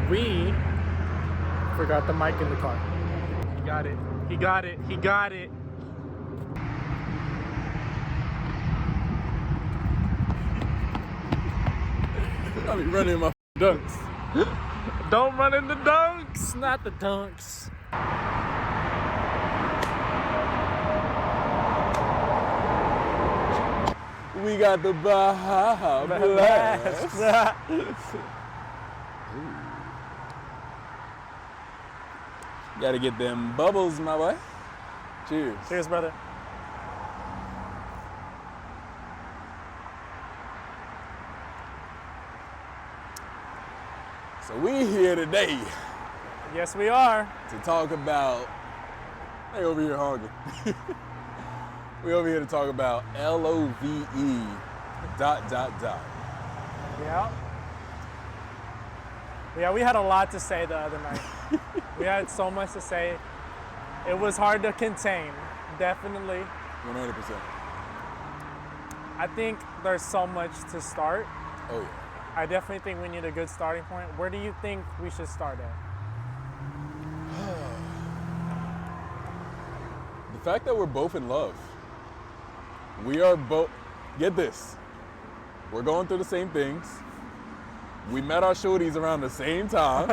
We forgot the mic in the car. He got it. He got it. He got it. I be running my dunks. Don't run in the dunks. Not the dunks. We got the Baja Blast. Gotta get them bubbles, my boy. Cheers. Cheers, brother. So we here today Yes, we are. to talk about, hey, over here hungry. We over here to talk about LOVE ... Yeah. Yeah, we had a lot to say the other night. We had so much to say. It was hard to contain, definitely. 100%. I think there's so much to start. Oh yeah. I definitely think we need a good starting point. Where do you think we should start at? The fact that we're both in love. We are both, get this, we're going through the same things. We met our shorties around the same time.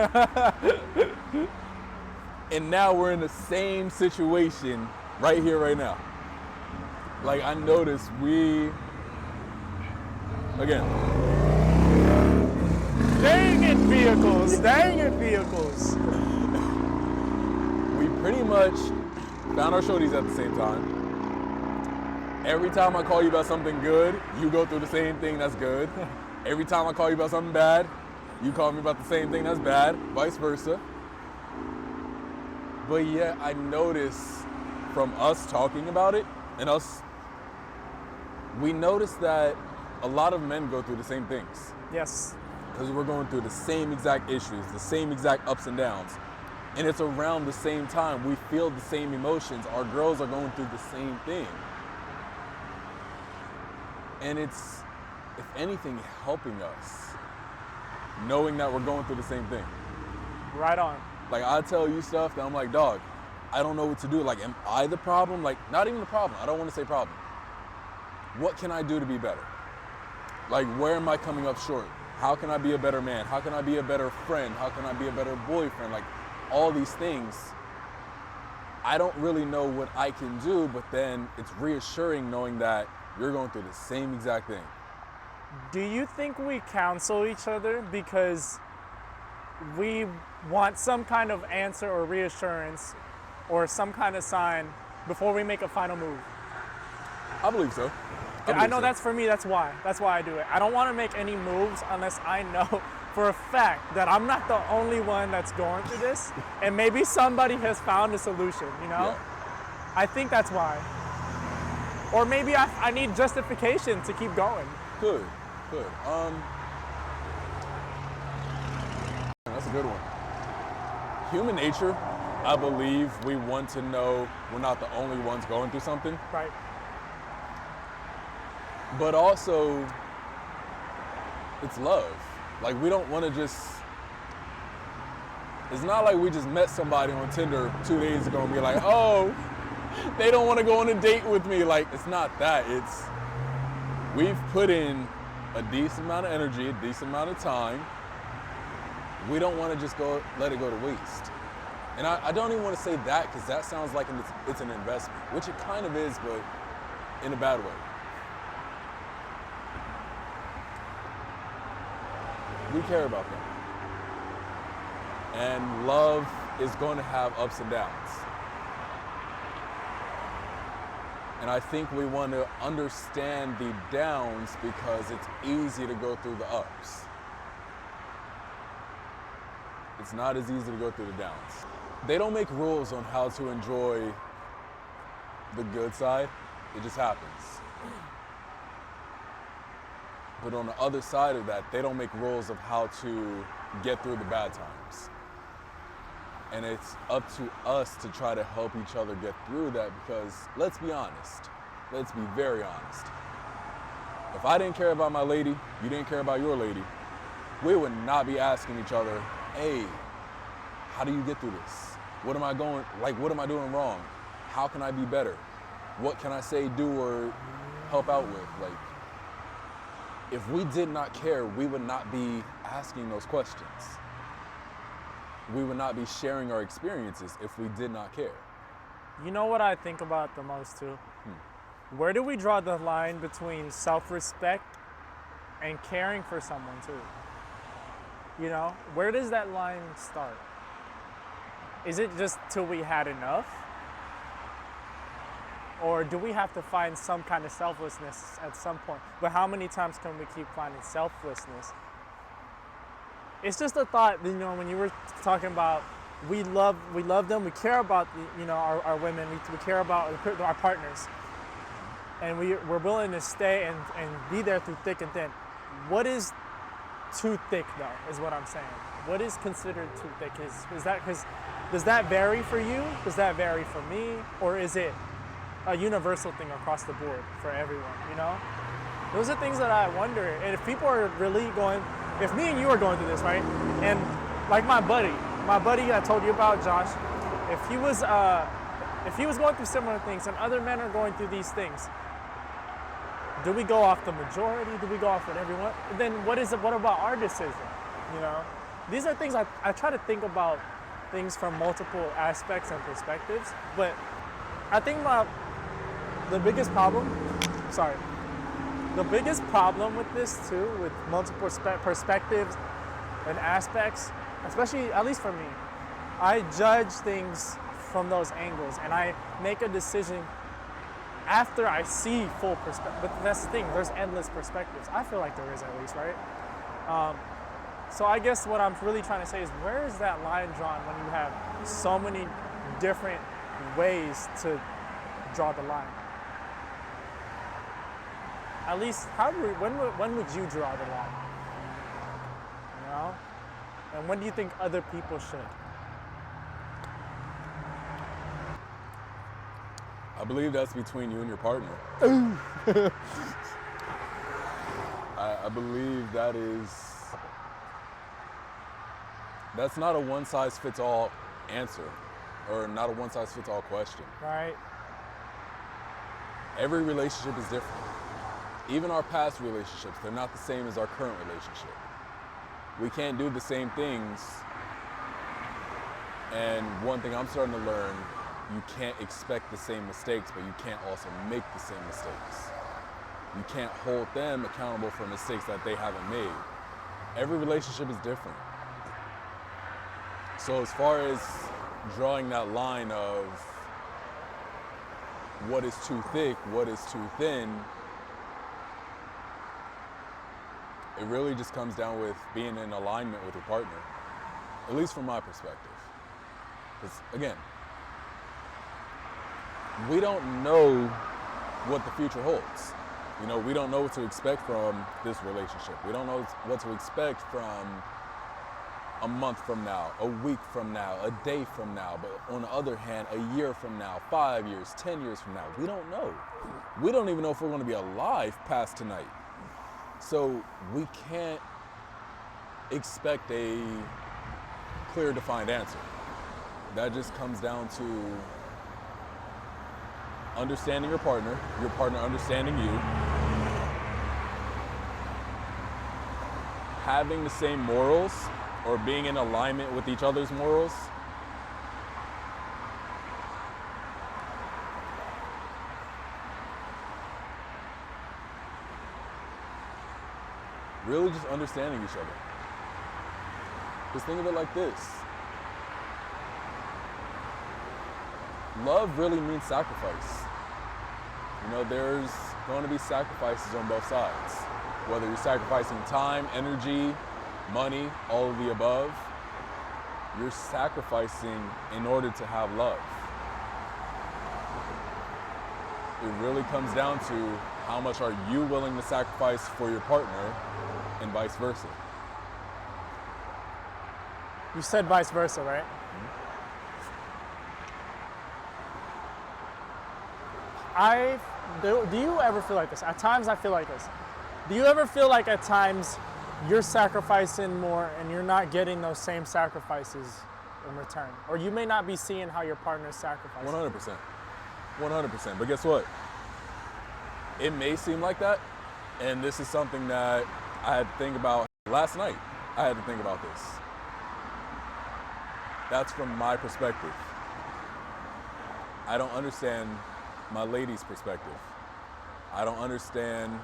And now we're in the same situation right here, right now. Like I noticed again. Dang it, vehicles! Dang it, vehicles! We pretty much found our shorties at the same time. Every time I call you about something good, you go through the same thing that's good. Every time I call you about something bad, you call me about the same thing that's bad, vice versa. But yet I notice from us talking about it and we notice that a lot of men go through the same things. Yes. Because we're going through the same exact issues, the same exact ups and downs. And it's around the same time. We feel the same emotions. Our girls are going through the same thing. And it's, if anything, helping us, knowing that we're going through the same thing. Right on. Like, I tell you stuff that I'm like, dog, I don't know what to do. Like, am I the problem? Like, not even the problem. I don't want to say problem. What can I do to be better? Like, where am I coming up short? How can I be a better man? How can I be a better friend? How can I be a better boyfriend? Like, all these things, I don't really know what I can do, but then it's reassuring knowing that you're going through the same exact thing. Do you think we counsel each other because we want some kind of answer or reassurance or some kind of sign before we make a final move? I believe so. I know that's for me, that's why I do it. I don't want to make any moves unless I know for a fact that I'm not the only one that's going through this and maybe somebody has found a solution, you know? Yeah. I think that's why. Or maybe I need justification to keep going. Good. That's a good one. Human nature, I believe we want to know we're not the only ones going through something. Right. But also, it's love. Like, we don't want to just, it's not like we just met somebody on Tinder 2 days ago and be like, oh, they don't want to go on a date with me. Like, it's not that. It's, we've put in a decent amount of energy, a decent amount of time. We don't want to just let it go to waste. And I don't even want to say that because that sounds like it's an investment, which it kind of is, but in a bad way. We care about them. And love is going to have ups and downs. And I think we want to understand the downs because it's easy to go through the ups. It's not as easy to go through the downs. They don't make rules on how to enjoy the good side. It just happens. But on the other side of that, they don't make rules of how to get through the bad times. And it's up to us to try to help each other get through that because let's be honest. Let's be very honest. If I didn't care about my lady, you didn't care about your lady, we would not be asking each other hey, how do you get through this? What am I doing wrong? How can I be better? What can I say, do, or help out with? Like, if we did not care, we would not be asking those questions. We would not be sharing our experiences if we did not care. You know what I think about the most too? Where do we draw the line between self-respect and caring for someone too? You know, where does that line start? Is it just till we had enough? Or do we have to find some kind of selflessness at some point? But how many times can we keep finding selflessness? It's just a thought, you know, when you were talking about we love them, we care about, you know, our women, we care about our partners. And we're willing to stay and be there through thick and thin. What is too thick though, is what I'm saying. What is considered too thick? Is that, because does that vary for you? Does that vary for me? Or is it a universal thing across the board for everyone, you know? Those are things that I wonder. And if people are really going, if me and you are going through this, right? And like my buddy I told you about, Josh, if he was going through similar things and other men are going through these things, do we go off the majority? Do we go off what everyone? Then what about our decision? You know? These are things I try to think about things from multiple aspects and perspectives, but I think the biggest problem with this too, with multiple perspectives and aspects, especially, at least for me, I judge things from those angles and I make a decision after I see full perspective. But that's the thing, there's endless perspectives. I feel like there is, at least, right? So I guess what I'm really trying to say is, where is that line drawn when you have so many different ways to draw the line? At least, when would you draw the line? You know? And when do you think other people should? I believe that's between you and your partner. I believe that's not a one-size-fits-all answer, or not a one-size-fits-all question. Right. Every relationship is different. Even our past relationships, they're not the same as our current relationship. We can't do the same things. And one thing I'm starting to learn, you can't expect the same mistakes, but you can't also make the same mistakes. You can't hold them accountable for mistakes that they haven't made. Every relationship is different. So as far as drawing that line of what is too thick, what is too thin, it really just comes down with being in alignment with your partner, at least from my perspective. Because again, we don't know what the future holds. You know, we don't know what to expect from this relationship. We don't know what to expect from a month from now, a week from now, a day from now. But on the other hand, a year from now, 5 years, 10 years from now, we don't know. We don't even know if we're going to be alive past tonight. So we can't expect a clear, defined answer. That just comes down to understanding your partner understanding you, having the same morals or being in alignment with each other's morals, really just understanding each other. Just think of it like this. Love really means sacrifice. You know, there's going to be sacrifices on both sides. Whether you're sacrificing time, energy, money, all of the above, you're sacrificing in order to have love. It really comes down to how much are you willing to sacrifice for your partner and vice versa. You said vice versa, right? Do you ever feel like this? At times I feel like this. Do you ever feel like at times you're sacrificing more and you're not getting those same sacrifices in return. Or you may not be seeing how your partner's sacrificing. 100%. 100%. But guess what? It may seem like that, and this is something that I had to think about last night. I had to think about this. That's from my perspective. I don't understand my lady's perspective. I don't understand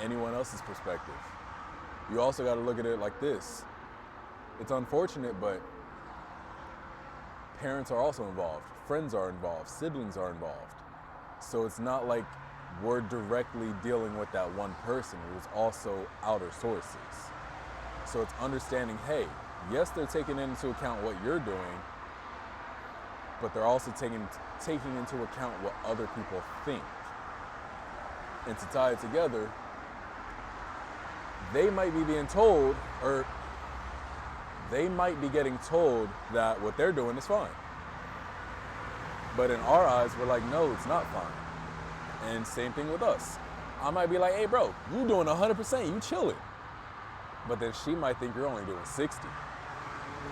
anyone else's perspective. You also got to look at it like this. It's unfortunate, but parents are also involved, friends are involved, siblings are involved. So it's not like we're directly dealing with that one person. It was also outer sources. So it's understanding, hey, yes, they're taking into account what you're doing, but they're also taking into account what other people think. And to tie it together, they might be being told, or they might be getting told that what they're doing is fine. But in our eyes, we're like, no, it's not fine. And same thing with us. I might be like, hey bro, you doing 100%, you chilling. But then she might think you're only doing 60.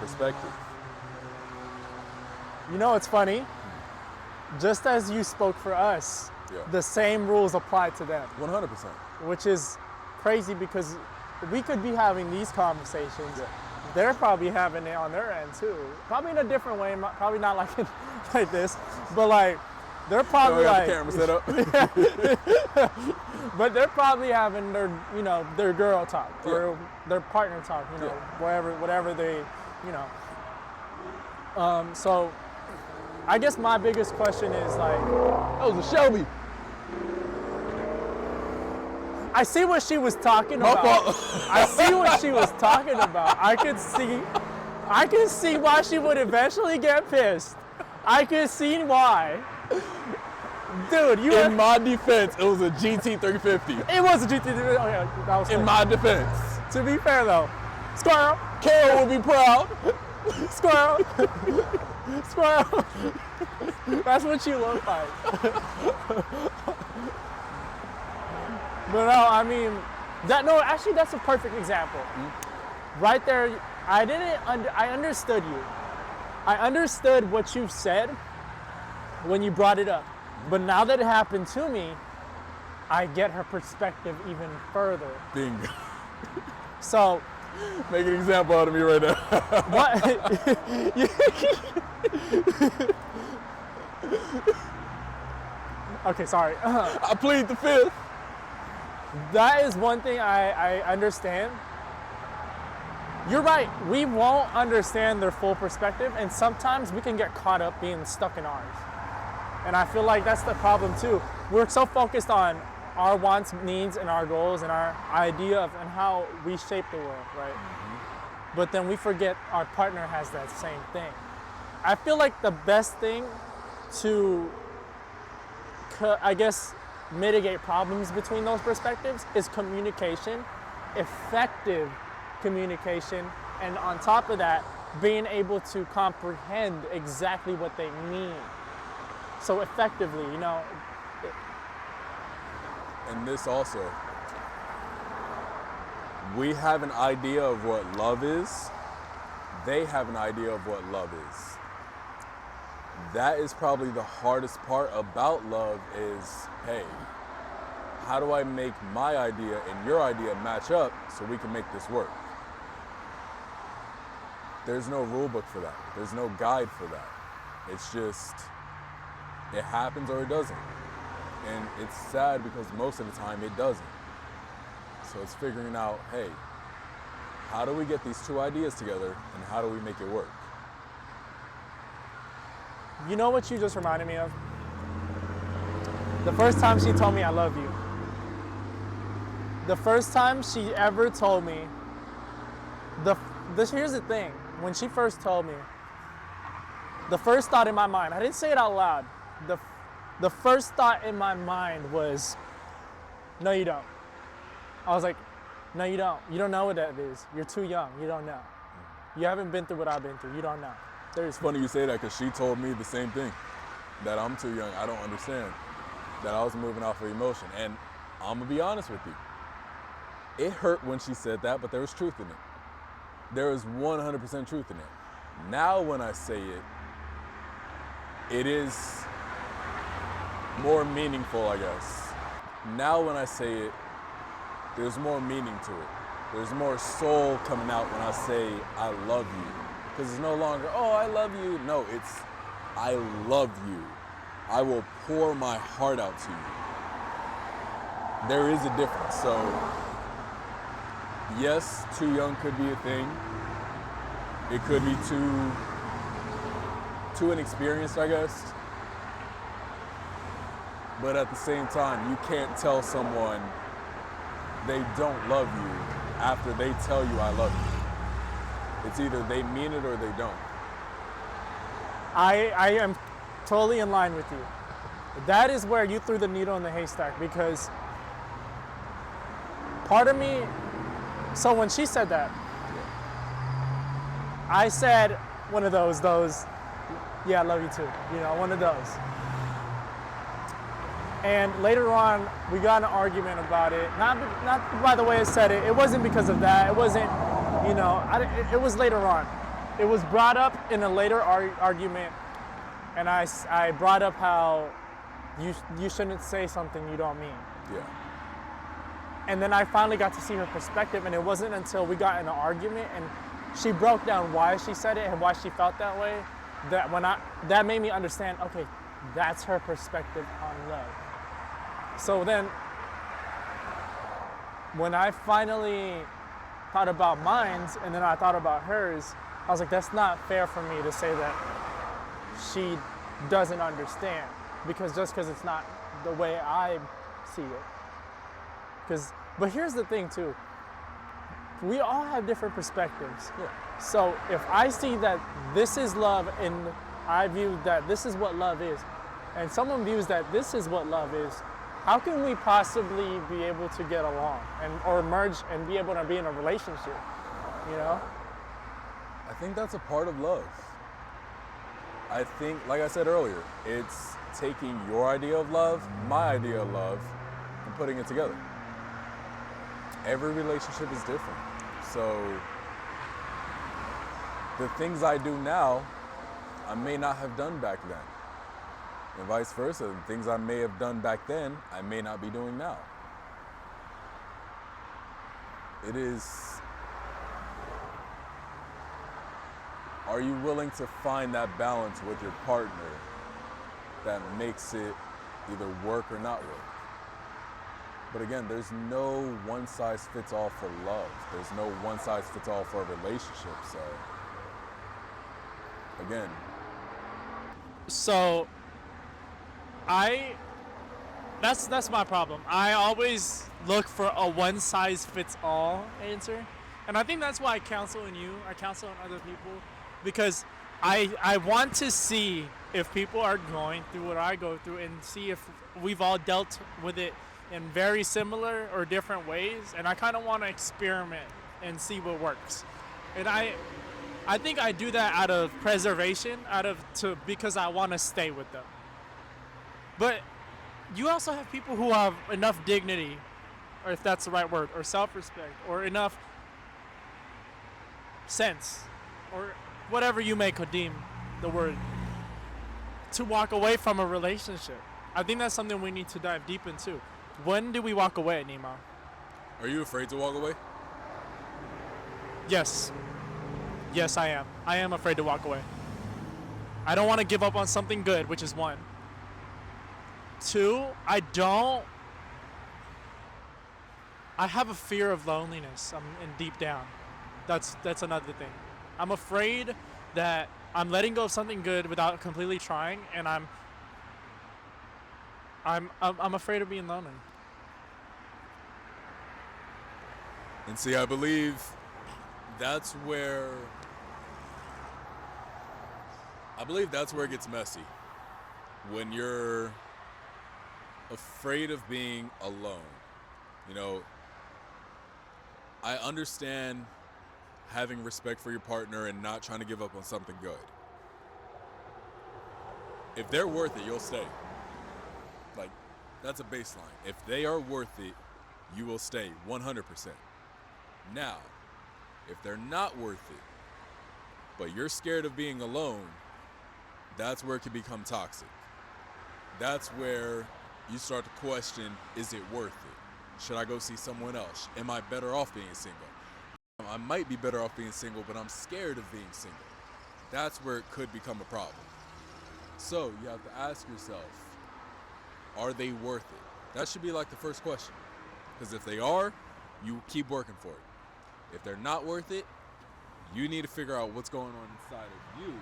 Perspective. You know, it's funny. Just as you spoke for us, the same rules apply to them. 100%. Which is crazy because we could be having these conversations. They're probably having it on their end too. Probably in a different way, probably not like like this, but like they're probably like the camera set up. But they're probably having their, you know, their girl talk or their partner talk, you know, whatever they, you know. So I guess my biggest question is like, that was a Shelby. I see what she was talking about. I see what she was talking about. I could see why she would eventually get pissed. I could see why. Dude, in my defense, it was a GT350. It was a GT350. Okay, that was fair. In my defense. To be fair though, squirrel. Carol will be proud. Squirrel. Squirrel. That's what you look like. But no, I mean, actually that's a perfect example. Right there, I understood you. I understood what you said when you brought it up. But now that it happened to me, I get her perspective even further. Bingo. So, make an example out of me right now. What? Okay, sorry. I plead the fifth. That is one thing I understand. You're right. We won't understand their full perspective, and sometimes we can get caught up being stuck in ours. And I feel like that's the problem too. We're so focused on our wants, needs, and our goals, and our idea of and how we shape the world, right? Mm-hmm. But then we forget our partner has that same thing. I feel like the best thing to, I guess, mitigate problems between those perspectives is communication, effective communication, and on top of that, being able to comprehend exactly what they mean. So effectively, you know. And this also, we have an idea of what love is. They have an idea of what love is. That is probably the hardest part about love is, hey, how do I make my idea and your idea match up so we can make this work? There's no rule book for that. There's no guide for that. It's just, it happens or it doesn't. And it's sad because most of the time it doesn't. So it's figuring out, hey, how do we get these two ideas together and how do we make it work? You know what you just reminded me of? The first time she told me I love you. The first time she ever told me, here's the thing, when she first told me, the first thought in my mind, I didn't say it out loud, the first thought in my mind was, no you don't. I was like, no you don't. You don't know what that is. You're too young, you don't know. You haven't been through what I've been through, you don't know. It's funny you say that because she told me the same thing, that I'm too young, I don't understand, that I was moving off of emotion. And I'm gonna be honest with you. It hurt when she said that, but there was truth in it. There is 100% truth in it. Now when I say it, it is more meaningful, I guess. Now when I say it, there's more meaning to it. There's more soul coming out when I say I love you. Because it's no longer, oh, I love you. No, it's I love you. I will pour my heart out to you. There is a difference. So, yes, too young could be a thing. It could be too inexperienced, I guess. But at the same time, you can't tell someone they don't love you after they tell you I love you. It's either they mean it or they don't. I am totally in line with you. That is where you threw the needle in the haystack, because part of me, so when she said that, I said one of those, yeah, I love you too, one of those. And later on, we got in an argument about it. Not by the way I said it. It wasn't because of that. It wasn't, it was later on. It was brought up in a later argument, and I brought up how you shouldn't say something you don't mean. Yeah. And then I finally got to see her perspective, and it wasn't until we got in an argument and she broke down why she said it and why she felt that way, that made me understand, okay, that's her perspective on love. So then, when I finally thought about mine, and then I thought about hers, I was like, that's not fair for me to say that she doesn't understand, because it's not the way I see it. But here's the thing too, we all have different perspectives. Yeah. So if I see that this is love and I view that this is what love is, and someone views that this is what love is, how can we possibly be able to get along or merge and be able to be in a relationship, I think that's a part of love. I think, like I said earlier, it's taking your idea of love, my idea of love, and putting it together. Every relationship is different. So the things I do now, I may not have done back then. And vice versa, the things I may have done back then, I may not be doing now. It is, are you willing to find that balance with your partner that makes it either work or not work? But again, there's no one size fits all for love. There's no one size fits all for a relationship. So again. So that's my problem. I always look for a one size fits all answer. And I think that's why I counsel on you, I counsel on other people, because I want to see if people are going through what I go through and see if we've all dealt with it in very similar or different ways. And I kind of want to experiment and see what works. And I think I do that out of preservation, because I want to stay with them. But you also have people who have enough dignity, or if that's the right word, or self-respect, or enough sense, or whatever you may deem the word, to walk away from a relationship. I think that's something we need to dive deep into. When do we walk away, Nemo? Are you afraid to walk away? Yes. Yes, I am. I am afraid to walk away. I don't want to give up on something good, which is one. Two, I have a fear of loneliness. Deep down. That's another thing. I'm afraid that I'm letting go of something good without completely trying, and I'm afraid of being lonely. And see, I believe that's where it gets messy. When you're afraid of being alone. I understand having respect for your partner and not trying to give up on something good. If they're worth it, you'll stay. Like, that's a baseline. If they are worth it, you will stay 100%. Now, if they're not worth it, but you're scared of being alone, that's where it can become toxic. That's where you start to question, is it worth it? Should I go see someone else? Am I better off being single? I might be better off being single, but I'm scared of being single. That's where it could become a problem. So you have to ask yourself, are they worth it? That should be like the first question. Because if they are, you keep working for it. If they're not worth it, you need to figure out what's going on inside of you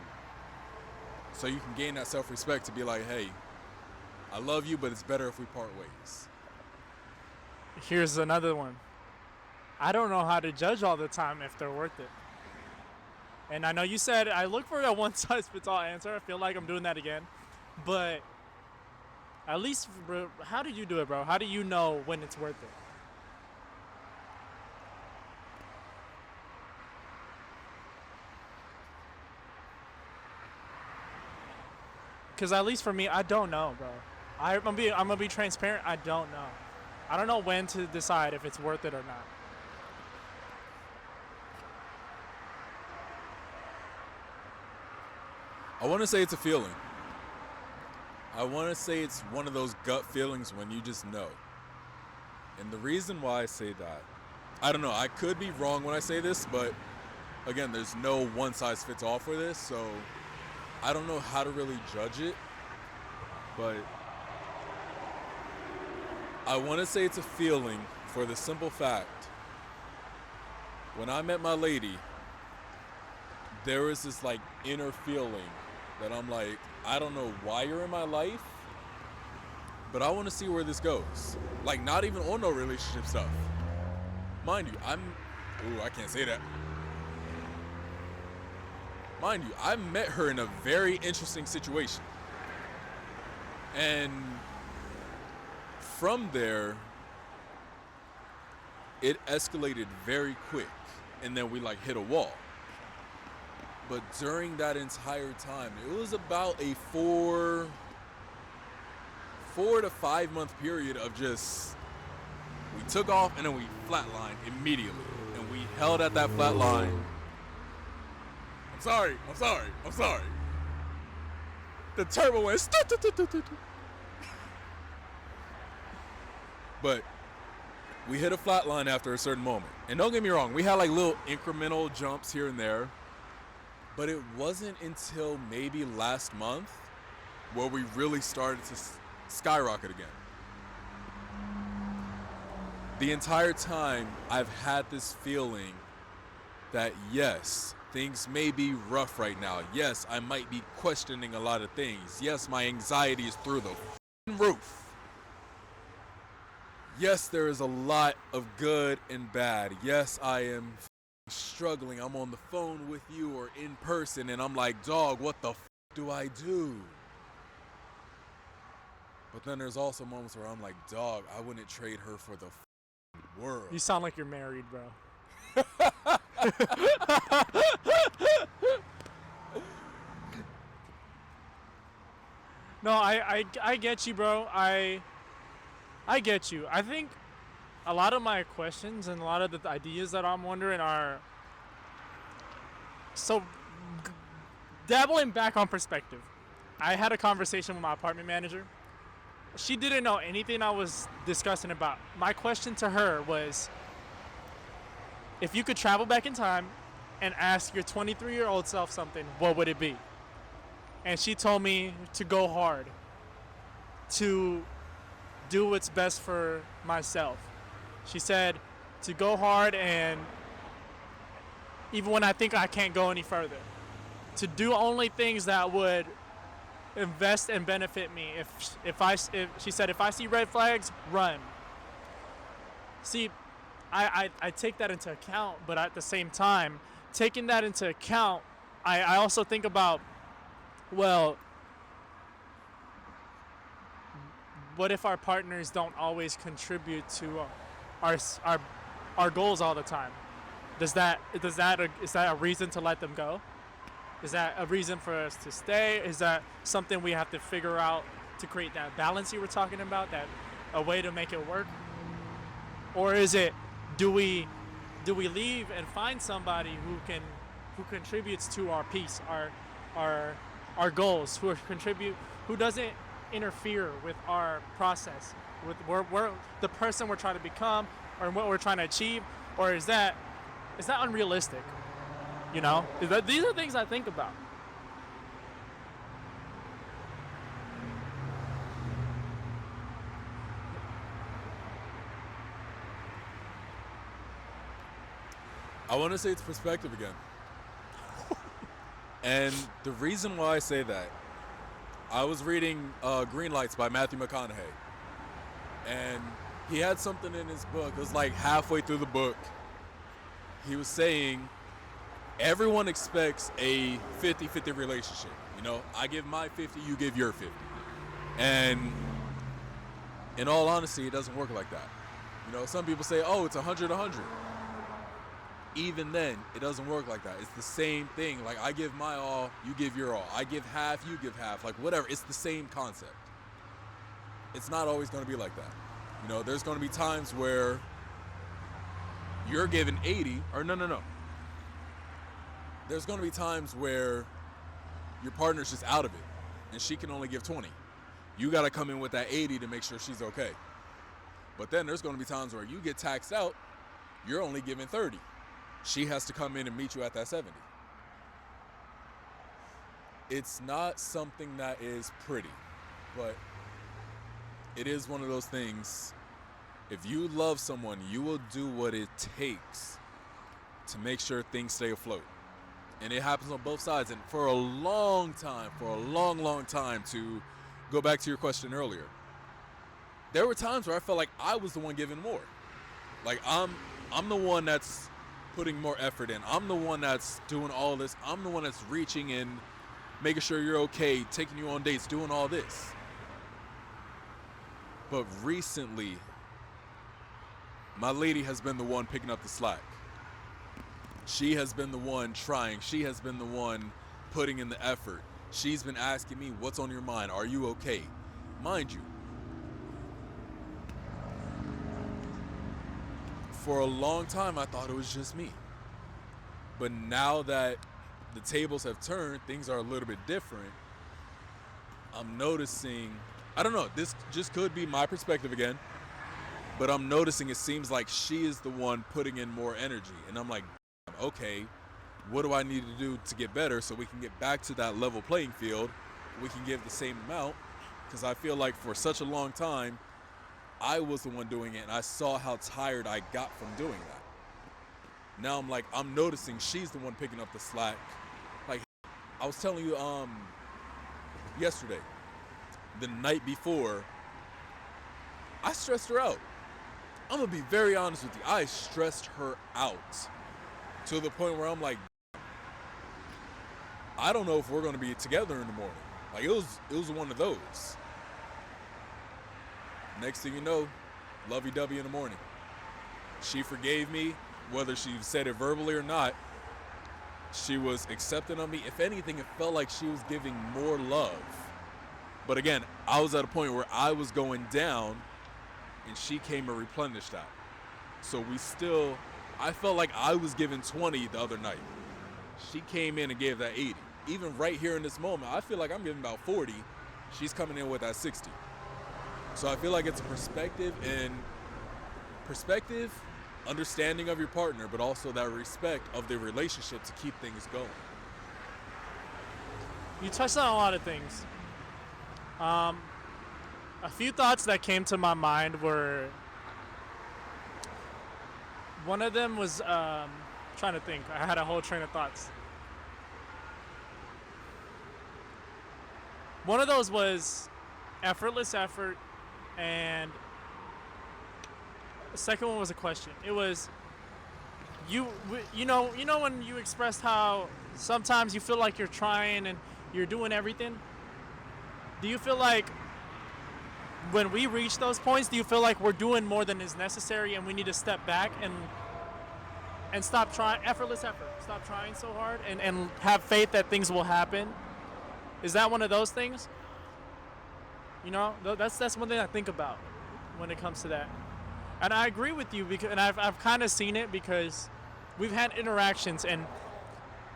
so you can gain that self-respect to be like, hey, I love you, but it's better if we part ways. Here's another one. I don't know how to judge all the time if they're worth it. And I know you said I look for a one-size-fits-all answer. I feel like I'm doing that again. But at least, bro, how do you do it, bro? How do you know when it's worth it? Because at least for me, I don't know, bro. I'm gonna be transparent. I don't know. I don't know when to decide if it's worth it or not. I want to say it's a feeling. I want to say it's one of those gut feelings when you just know. And the reason why I say that, I don't know, I could be wrong when I say this, but again, there's no one size fits all for this, so I don't know how to really judge it, but I want to say it's a feeling for the simple fact, when I met my lady, there was this like inner feeling that I'm like, I don't know why you're in my life, but I want to see where this goes. Like, not even on no relationship stuff. Mind you, I can't say that. Mind you, I met her in a very interesting situation. And from there, it escalated very quick. And then we like hit a wall. But during that entire time, it was about a 4 to 5 month period of just, we took off and then we flatlined immediately. And we held at that flat line. I'm sorry. The turbo went. But we hit a flat line after a certain moment. And don't get me wrong, we had like little incremental jumps here and there. But it wasn't until maybe last month where we really started to skyrocket again. The entire time I've had this feeling that yes, things may be rough right now. Yes, I might be questioning a lot of things. Yes, my anxiety is through the roof. Yes, there is a lot of good and bad. Yes, I am struggling. I'm on the phone with you or in person and I'm like, dog, what the do I do? But then there's also moments where I'm like, dog, I wouldn't trade her for the world. You sound like you're married, bro. No, I get you, bro. I get you. I think a lot of my questions and a lot of the ideas that I'm wondering are so dabbling back on perspective. I had a conversation with my apartment manager. She didn't know anything I was discussing about. My question to her was, if you could travel back in time and ask your 23-year-old self something, what would it be? And she told me to go hard, to do what's best for myself. She said to go hard, and even when I think I can't go any further, to do only things that would invest and benefit me. If she said, if I see red flags, run. See, I take that into account, but at the same time, taking that into account, I also think about, well, what if our partners don't always contribute to our goals all the time? Is that a reason to let them go? Is that a reason for us to stay? Is that something we have to figure out to create that balance you were talking about, that a way to make it work? Or is it, do we leave and find somebody who contributes to our peace, our our goals, who doesn't interfere with our process, with we're the person we're trying to become or what we're trying to achieve, or is that unrealistic? You know, these are things I think about. I want to say it's perspective again. And the reason why I say that, I was reading Green Lights by Matthew McConaughey. And he had something in his book. It was like halfway through the book. He was saying, everyone expects a 50-50 relationship. You know, I give my 50, you give your 50. And in all honesty, it doesn't work like that. You know, some people say, oh, it's 100-100. Even then, it doesn't work like that. It's the same thing. Like, I give my all, you give your all. I give half, you give half. Like, whatever. It's the same concept. It's not always going to be like that. You know, there's going to be times where you're giving 80, or no. There's going to be times where your partner's just out of it, and she can only give 20. You got to come in with that 80 to make sure she's okay. But then there's going to be times where you get taxed out, you're only giving 30. She has to come in and meet you at that 70. It's not something that is pretty, but it is one of those things. If you love someone, you will do what it takes to make sure things stay afloat. And it happens on both sides. And for a long time, to go back to your question earlier, there were times where I felt like I was the one giving more. Like, I'm the one that's putting more effort in. I'm the one that's doing all this. I'm the one that's reaching in, making sure you're okay, taking you on dates, doing all this. But recently, my lady has been the one picking up the slack. She has been the one trying. She has been the one putting in the effort. She's been asking me, what's on your mind? Are you okay? Mind you, for a long time, I thought it was just me. But now that the tables have turned, things are a little bit different. I'm noticing, I don't know, this just could be my perspective again, but I'm noticing it seems like she is the one putting in more energy. And I'm like, okay, what do I need to do to get better so we can get back to that level playing field? We can give the same amount, because I feel like for such a long time, I was the one doing it, and I saw how tired I got from doing that. Now I'm like, I'm noticing she's the one picking up the slack. Like, I was telling you yesterday, the night before, I stressed her out. I'm going to be very honest with you. I stressed her out to the point where I'm like, I don't know if we're going to be together in the morning. Like, it was one of those. Next thing you know, lovey-dovey in the morning. She forgave me, whether she said it verbally or not. She was accepting of me. If anything, it felt like she was giving more love. But again, I was at a point where I was going down, and she came and replenished that. So I felt like I was giving 20 the other night. She came in and gave that 80. Even right here in this moment, I feel like I'm giving about 40. She's coming in with that 60. So I feel like it's a perspective, understanding of your partner, but also that respect of the relationship to keep things going. You touched on a lot of things. A few thoughts that came to my mind were, one of them was, trying to think. I had a whole train of thoughts. One of those was effortless effort, and the second one was a question. It was, you know when you expressed how sometimes you feel like you're trying and you're doing everything? Do you feel like when we reach those points, do you feel like we're doing more than is necessary and we need to step back and stop trying, effortless effort, stop trying so hard and have faith that things will happen? Is that one of those things? You know, that's one thing I think about when it comes to that. And I agree with you because, and I've kind of seen it because we've had interactions, and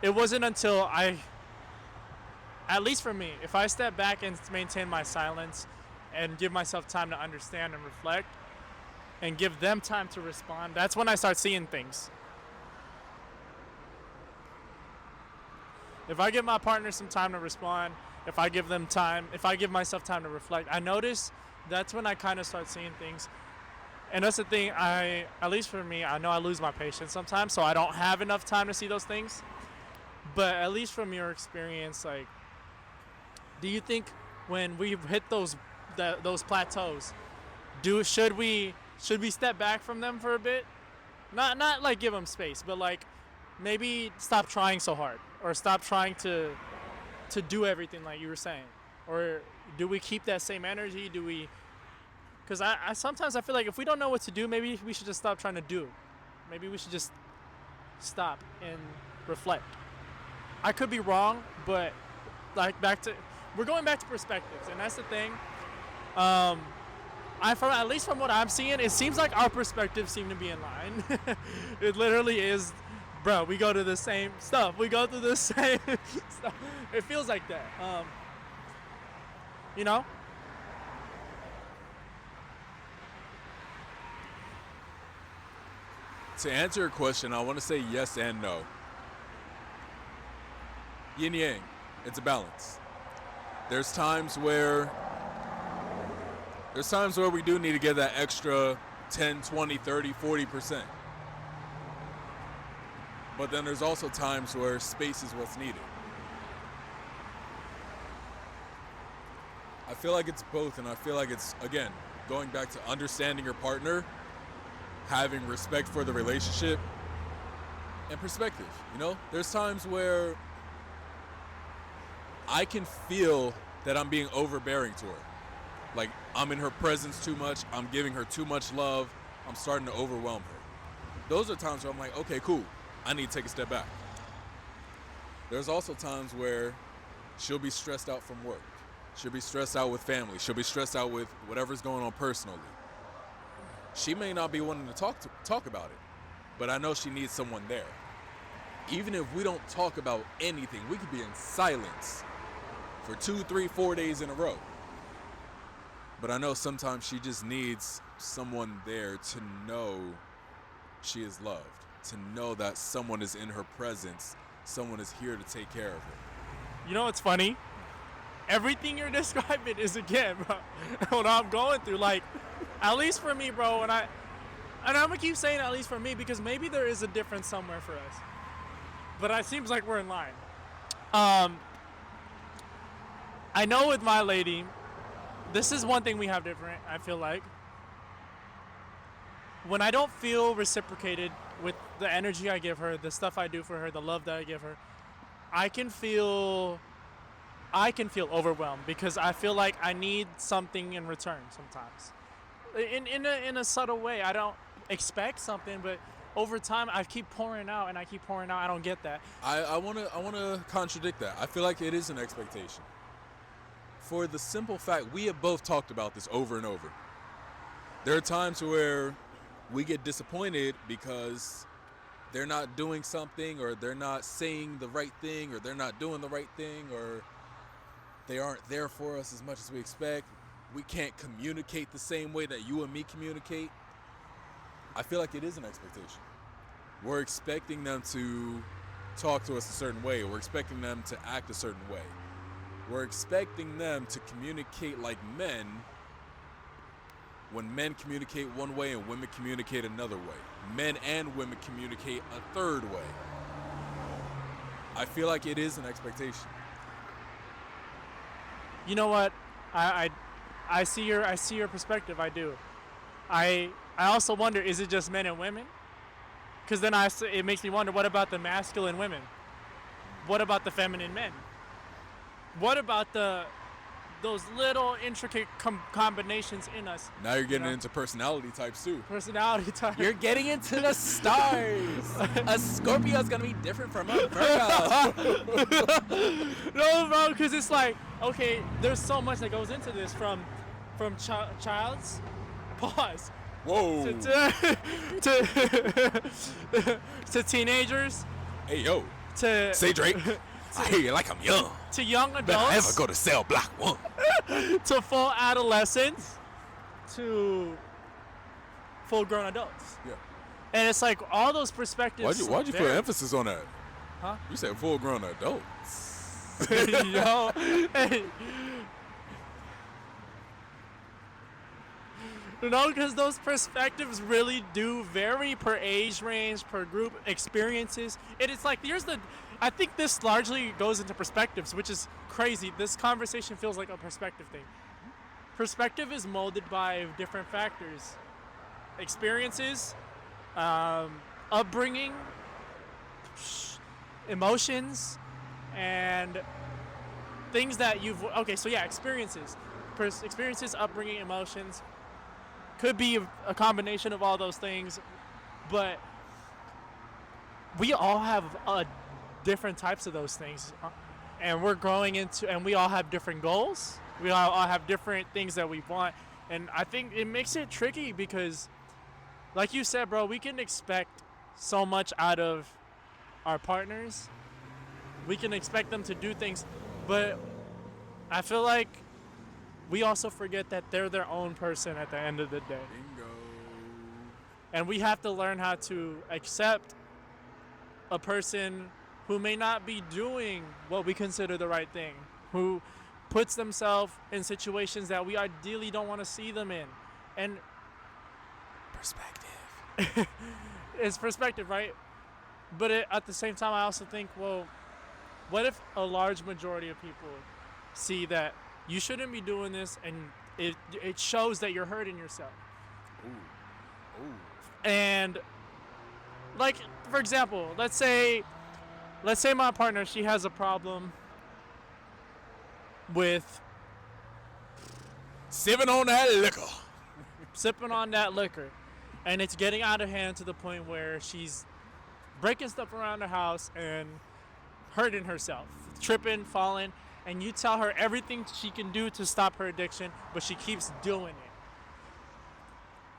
it wasn't until at least for me, if I step back and maintain my silence and give myself time to understand and reflect and give them time to respond, that's when I start seeing things. If I give my partner some time to respond, if I give them time, if I give myself time to reflect, I notice that's when I kind of start seeing things. And that's the thing, at least for me, I know I lose my patience sometimes, so I don't have enough time to see those things. But at least from your experience, like, do you think when we hit those plateaus, should we step back from them for a bit? Not like give them space, but like maybe stop trying so hard, or stop trying to do everything like you were saying, or do we keep that same energy? Do we? Because I sometimes I feel like if we don't know what to do, maybe we should just stop trying to do. Maybe we should just stop and reflect. I could be wrong, but like we're going back to perspectives, and that's the thing. At least from what I'm seeing, it seems like our perspectives seem to be in line. It literally is, bro. We go to the same stuff. We go through the same stuff. It feels like that. You know. To answer your question, I want to say yes and no. Yin yang, it's a balance. There's times where we do need to get that extra 10, 20, 30, 40%. But then there's also times where space is what's needed. I feel like it's both, and I feel like it's, again, going back to understanding your partner, having respect for the relationship, and perspective. You know, there's times where I can feel that I'm being overbearing to her. Like, I'm in her presence too much, I'm giving her too much love, I'm starting to overwhelm her. Those are times where I'm like, okay, cool, I need to take a step back. There's also times where she'll be stressed out from work, she'll be stressed out with family, she'll be stressed out with whatever's going on personally. She may not be wanting to talk about it, but I know she needs someone there. Even if we don't talk about anything, we could be in silence for 2, 3, 4 days in a row. But I know sometimes she just needs someone there to know she is loved, to know that someone is in her presence, someone is here to take care of her. You know what's funny? Everything you're describing is, again, bro, what I'm going through. Like, at least for me, bro, and I'm gonna keep saying at least for me, because maybe there is a difference somewhere for us. But it seems like we're in line. I know with my lady, this is one thing we have different, I feel like. When I don't feel reciprocated with the energy I give her, the stuff I do for her, the love that I give her, I can feel overwhelmed, because I feel like I need something in return sometimes. In a subtle way. I don't expect something, but over time I keep pouring out and I keep pouring out. I don't get that. I wanna contradict that. I feel like it is an expectation. For the simple fact, we have both talked about this over and over. There are times where we get disappointed because they're not doing something, or they're not saying the right thing, or they're not doing the right thing, or they aren't there for us as much as we expect. We can't communicate the same way that you and me communicate. I feel like it is an expectation. We're expecting them to talk to us a certain way. We're expecting them to act a certain way. We're expecting them to communicate like men, when men communicate one way and women communicate another way. Men and women communicate a third way. I feel like it is an expectation. You know what? I see your perspective. I do. I also wonder, is it just men and women? Because then it makes me wonder, what about the masculine women? What about the feminine men? What about those little intricate combinations in us? Now you're getting into personality types too. Personality types. You're getting into the stars. A Scorpio's gonna be different from a Virgo. No, bro, because it's like, okay, there's so much that goes into this, from child's pause. Whoa. to teenagers, Hey, yo. to Say Drake. I hear you like I'm young. to young Better ever adults, go to cell block 1. to full adolescents, to full grown adults. Yeah. And it's like all those perspectives. Why'd you put emphasis on that? Huh? You said full grown adults. Yo, hey. You know, because those perspectives really do vary per age range, per group experiences. And it's like, I think this largely goes into perspectives, which is crazy. This conversation feels like a perspective thing. Perspective is molded by different factors: experiences, upbringing, emotions, and things that you've. Okay, so yeah, experiences, experiences, upbringing, emotions. Could be a combination of all those things, but we all have different types of those things, and we're growing into, and we all have different goals. We all have different things that we want, and I think it makes it tricky because, like you said, bro, we can expect so much out of our partners. We can expect them to do things, but I feel like we also forget that they're their own person at the end of the day. Bingo. And we have to learn how to accept a person who may not be doing what we consider the right thing, who puts themselves in situations that we ideally don't want to see them in. And Perspective. it's perspective, right? But at the same time, I also think, well, what if a large majority of people see that you shouldn't be doing this, and it shows that you're hurting yourself? Ooh. And like, for example, let's say my partner, she has a problem with Sipping on that liquor. sipping on that liquor, and it's getting out of hand to the point where she's breaking stuff around the house and hurting herself, tripping, falling, and you tell her everything she can do to stop her addiction, but she keeps doing it.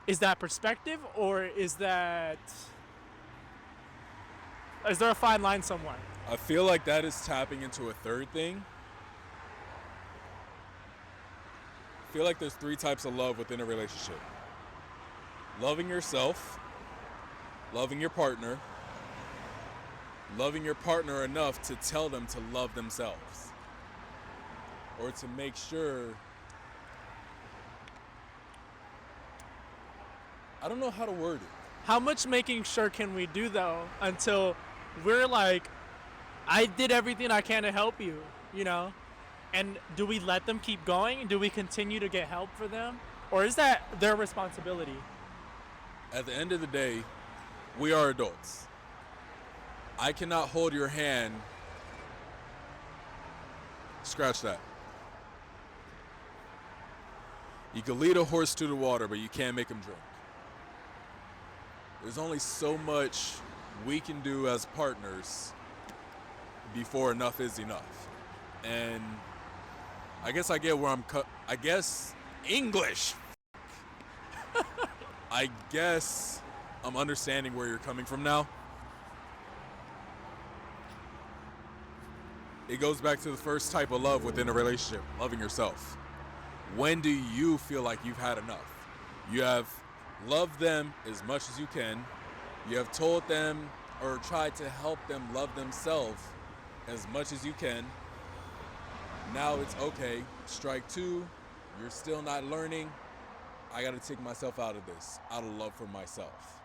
Is that perspective, or is there a fine line somewhere? I feel like that is tapping into a third thing. I feel like there's 3 types of love within a relationship: loving yourself, loving your partner enough to tell them to love themselves, or to make sure. I don't know how to word it. How much making sure can we do, though, until we're like, I did everything I can to help you, you know? And do we let them keep going? Do we continue to get help for them? Or is that their responsibility? At the end of the day, we are adults. I cannot hold your hand. Scratch that. You can lead a horse to the water, but you can't make him drink. There's only so much we can do as partners before enough is enough. And I guess I get where I guess English. I guess I'm understanding where you're coming from now. It goes back to the first type of love within a relationship: loving yourself. When do you feel like you've had enough? You have loved them as much as you can. You have told them or tried to help them love themselves as much as you can. Now it's okay. Strike 2. You're still not learning. I got to take myself out of this, out of love for myself.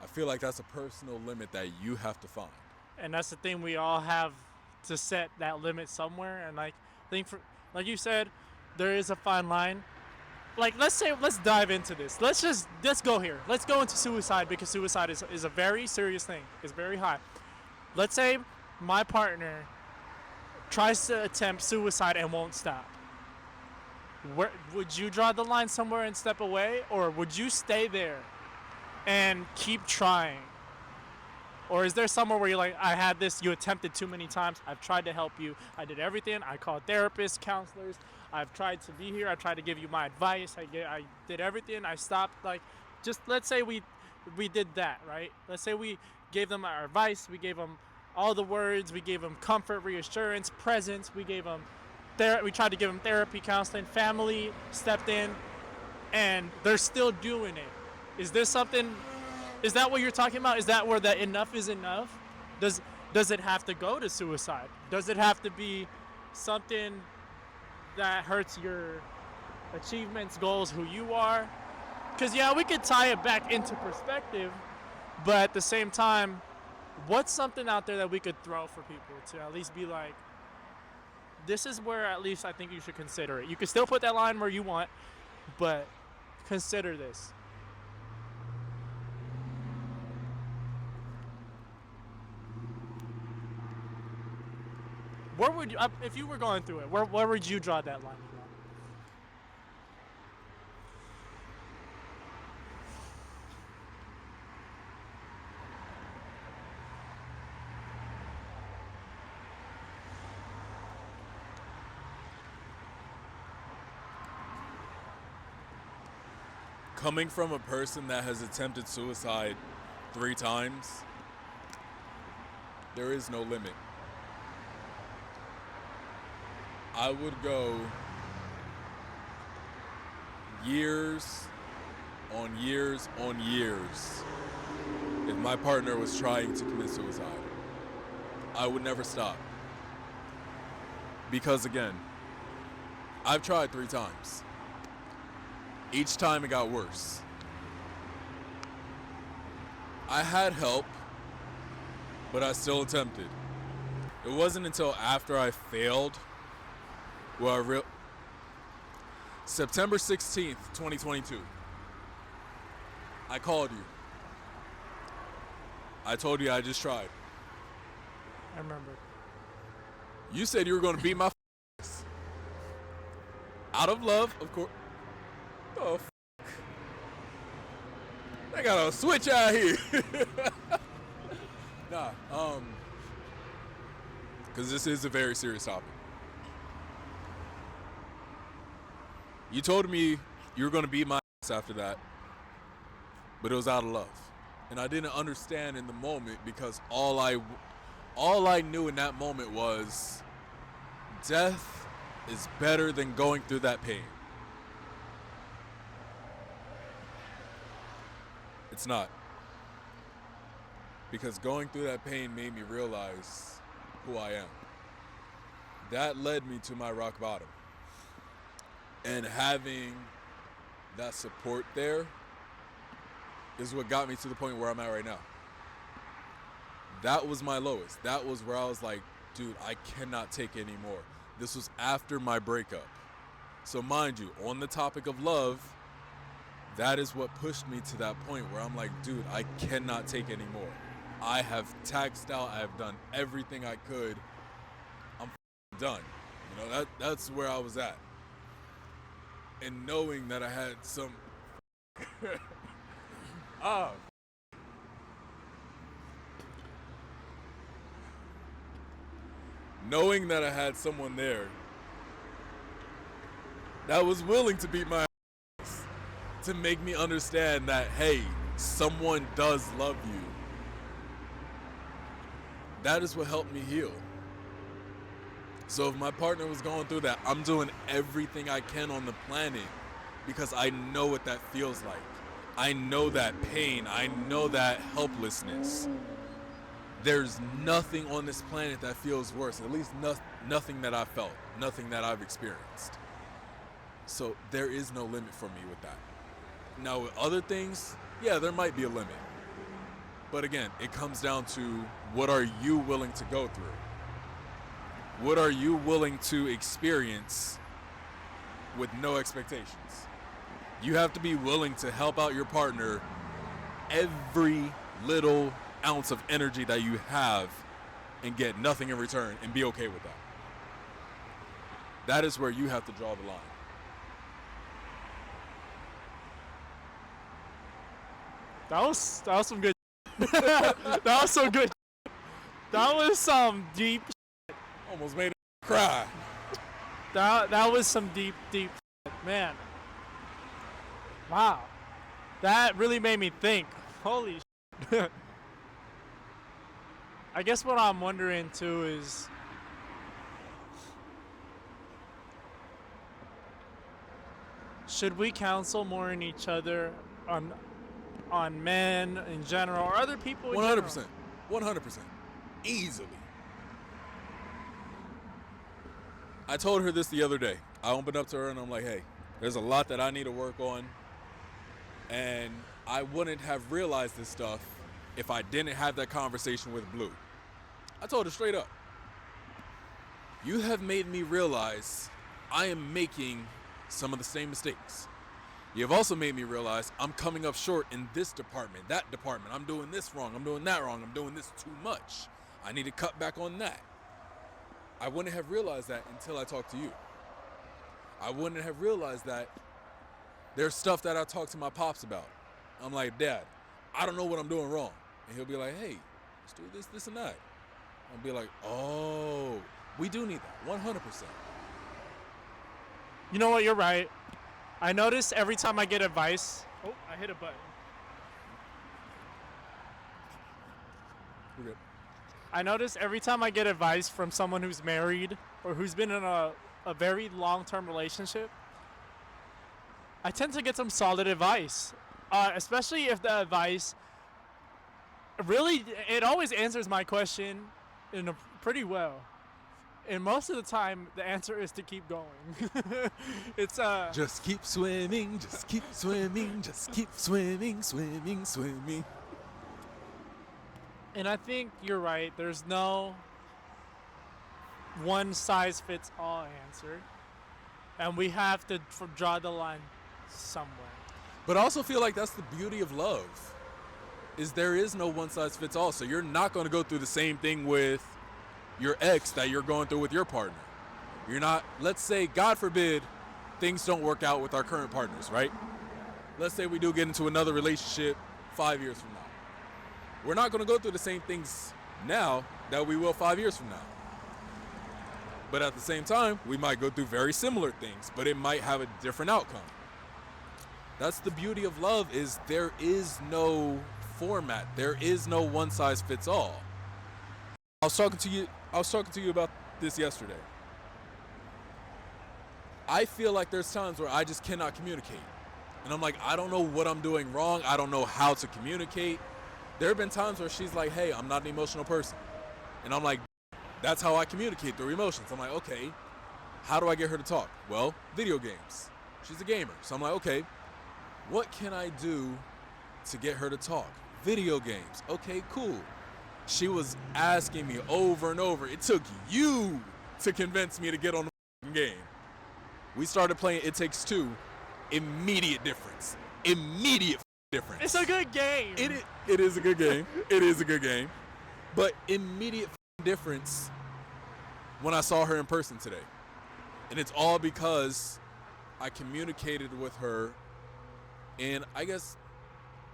I feel like that's a personal limit that you have to find. And that's the thing, we all have to set that limit somewhere. And like, I think like you said, there is a fine line. Like, let's dive into this. Let's go here. Let's go into suicide, because suicide is a very serious thing. It's very high. Let's say my partner tries to attempt suicide and won't stop. Where would you draw the line somewhere and step away, or would you stay there and keep trying? Or is there somewhere where you're like, I had this, you attempted too many times, I've tried to help you, I did everything, I called therapists, counselors, I've tried to be here, I tried to give you my advice, I did everything, I stopped, like, just let's say we did that, right? Let's say we gave them our advice, we gave them all the words, we gave them comfort, reassurance, presence, we gave them, we tried to give them therapy, counseling, family stepped in, and they're still doing it. Is this something, is that what you're talking about? Is that where the enough is enough? Does it have to go to suicide? Does it have to be something that hurts your achievements, goals, who you are? Because yeah, we could tie it back into perspective, but at the same time, what's something out there that we could throw for people to at least be like, this is where at least I think you should consider it. You can still put that line where you want, but consider this. Where would you, if you were going through it, where would you draw that line? Coming from a person that has attempted suicide 3 times, there is no limit. I would go years on years on years if my partner was trying to commit suicide. I would never stop. Because again, I've tried 3 times. Each time it got worse. I had help, but I still attempted. It wasn't until after I failed where September 16th, 2022, I called you. I told you I just tried. I remember. You said you were going to beat my ass. Out of love, of course. Oh, they got a switch out here. Nah, because this is a very serious topic. You told me you were going to beat my ass after that, but it was out of love. And I didn't understand in the moment because all I knew in that moment was death is better than going through that pain. It's not. Because going through that pain made me realize who I am. That led me to my rock bottom. And having that support there is what got me to the point where I'm at right now. That was my lowest. That was where I was like, dude, I cannot take any more. This was after my breakup. So mind you, on the topic of love, that is what pushed me to that point where I'm like, dude, I cannot take any more. I have taxed out. I have done everything I could. I'm done. You know, that's where I was at. And knowing that I had some knowing that I had someone there that was willing to beat my ass to make me understand that, hey, someone does love you. That is what helped me heal. So if my partner was going through that, I'm doing everything I can on the planet because I know what that feels like. I know that pain. I know that helplessness. There's nothing on this planet that feels worse, at least nothing that I felt, nothing that I've experienced. So there is no limit for me with that. Now with other things, yeah, there might be a limit. But again, it comes down to what are you willing to go through? What are you willing to experience with no expectations? You have to be willing to help out your partner every little ounce of energy that you have and get nothing in return and be okay with that. That is where you have to draw the line. That was some good. That was so good. That was some deep. Almost made it cry. That was some deep, man. Wow, that really made me think. Holy. I guess what I'm wondering too is, should we counsel more in each other on men in general or other people in 100%. 100%. Easily. I told her this the other day. I opened up to her and I'm like, hey, there's a lot that I need to work on. And I wouldn't have realized this stuff if I didn't have that conversation with Blue. I told her straight up, you have made me realize I am making some of the same mistakes. You have also made me realize I'm coming up short in this department, that department. I'm doing this wrong. I'm doing that wrong. I'm doing this too much. I need to cut back on that. I wouldn't have realized that until I talked to you. I wouldn't have realized that there's stuff that I talk to my pops about. I'm like, Dad, I don't know what I'm doing wrong. And he'll be like, hey, let's do this, and that. I'll be like, oh, we do need that, 100%. You know what? You're right. I notice every time I get advice. Oh, I hit a button. We're good. I notice every time I get advice from someone who's married or who's been in a very long-term relationship, I tend to get some solid advice, especially if the advice really, it always answers my question in a pretty well. And most of the time, the answer is to keep going. It's just keep swimming, just keep swimming, just keep swimming, swimming, swimming. And I think you're right. There's no one size fits all answer, and we have to draw the line somewhere. But I also feel like that's the beauty of love, is there is no one size fits all. So you're not going to go through the same thing with your ex that you're going through with your partner. You're not, let's say, God forbid, things don't work out with our current partners, right? Let's say we do get into another relationship 5 years from now. We're not going to go through the same things now that we will 5 years from now. But at the same time, we might go through very similar things, but it might have a different outcome. That's the beauty of love, is there is no format. There is no one size fits all. I was talking to you about this yesterday. I feel like there's times where I just cannot communicate. And I'm like, I don't know what I'm doing wrong. I don't know how to communicate. There have been times where she's like, hey, I'm not an emotional person. And I'm like, that's how I communicate through emotions. I'm like, okay, how do I get her to talk? Well, video games. She's a gamer. So I'm like, okay, what can I do to get her to talk? Video games. Okay, cool. She was asking me over and over. It took you to convince me to get on the game. We started playing It Takes Two. Immediate difference. Immediate difference. It's a good game. It is a good game. It is a good game. But immediate difference when I saw her in person today. And it's all because I communicated with her, and I guess,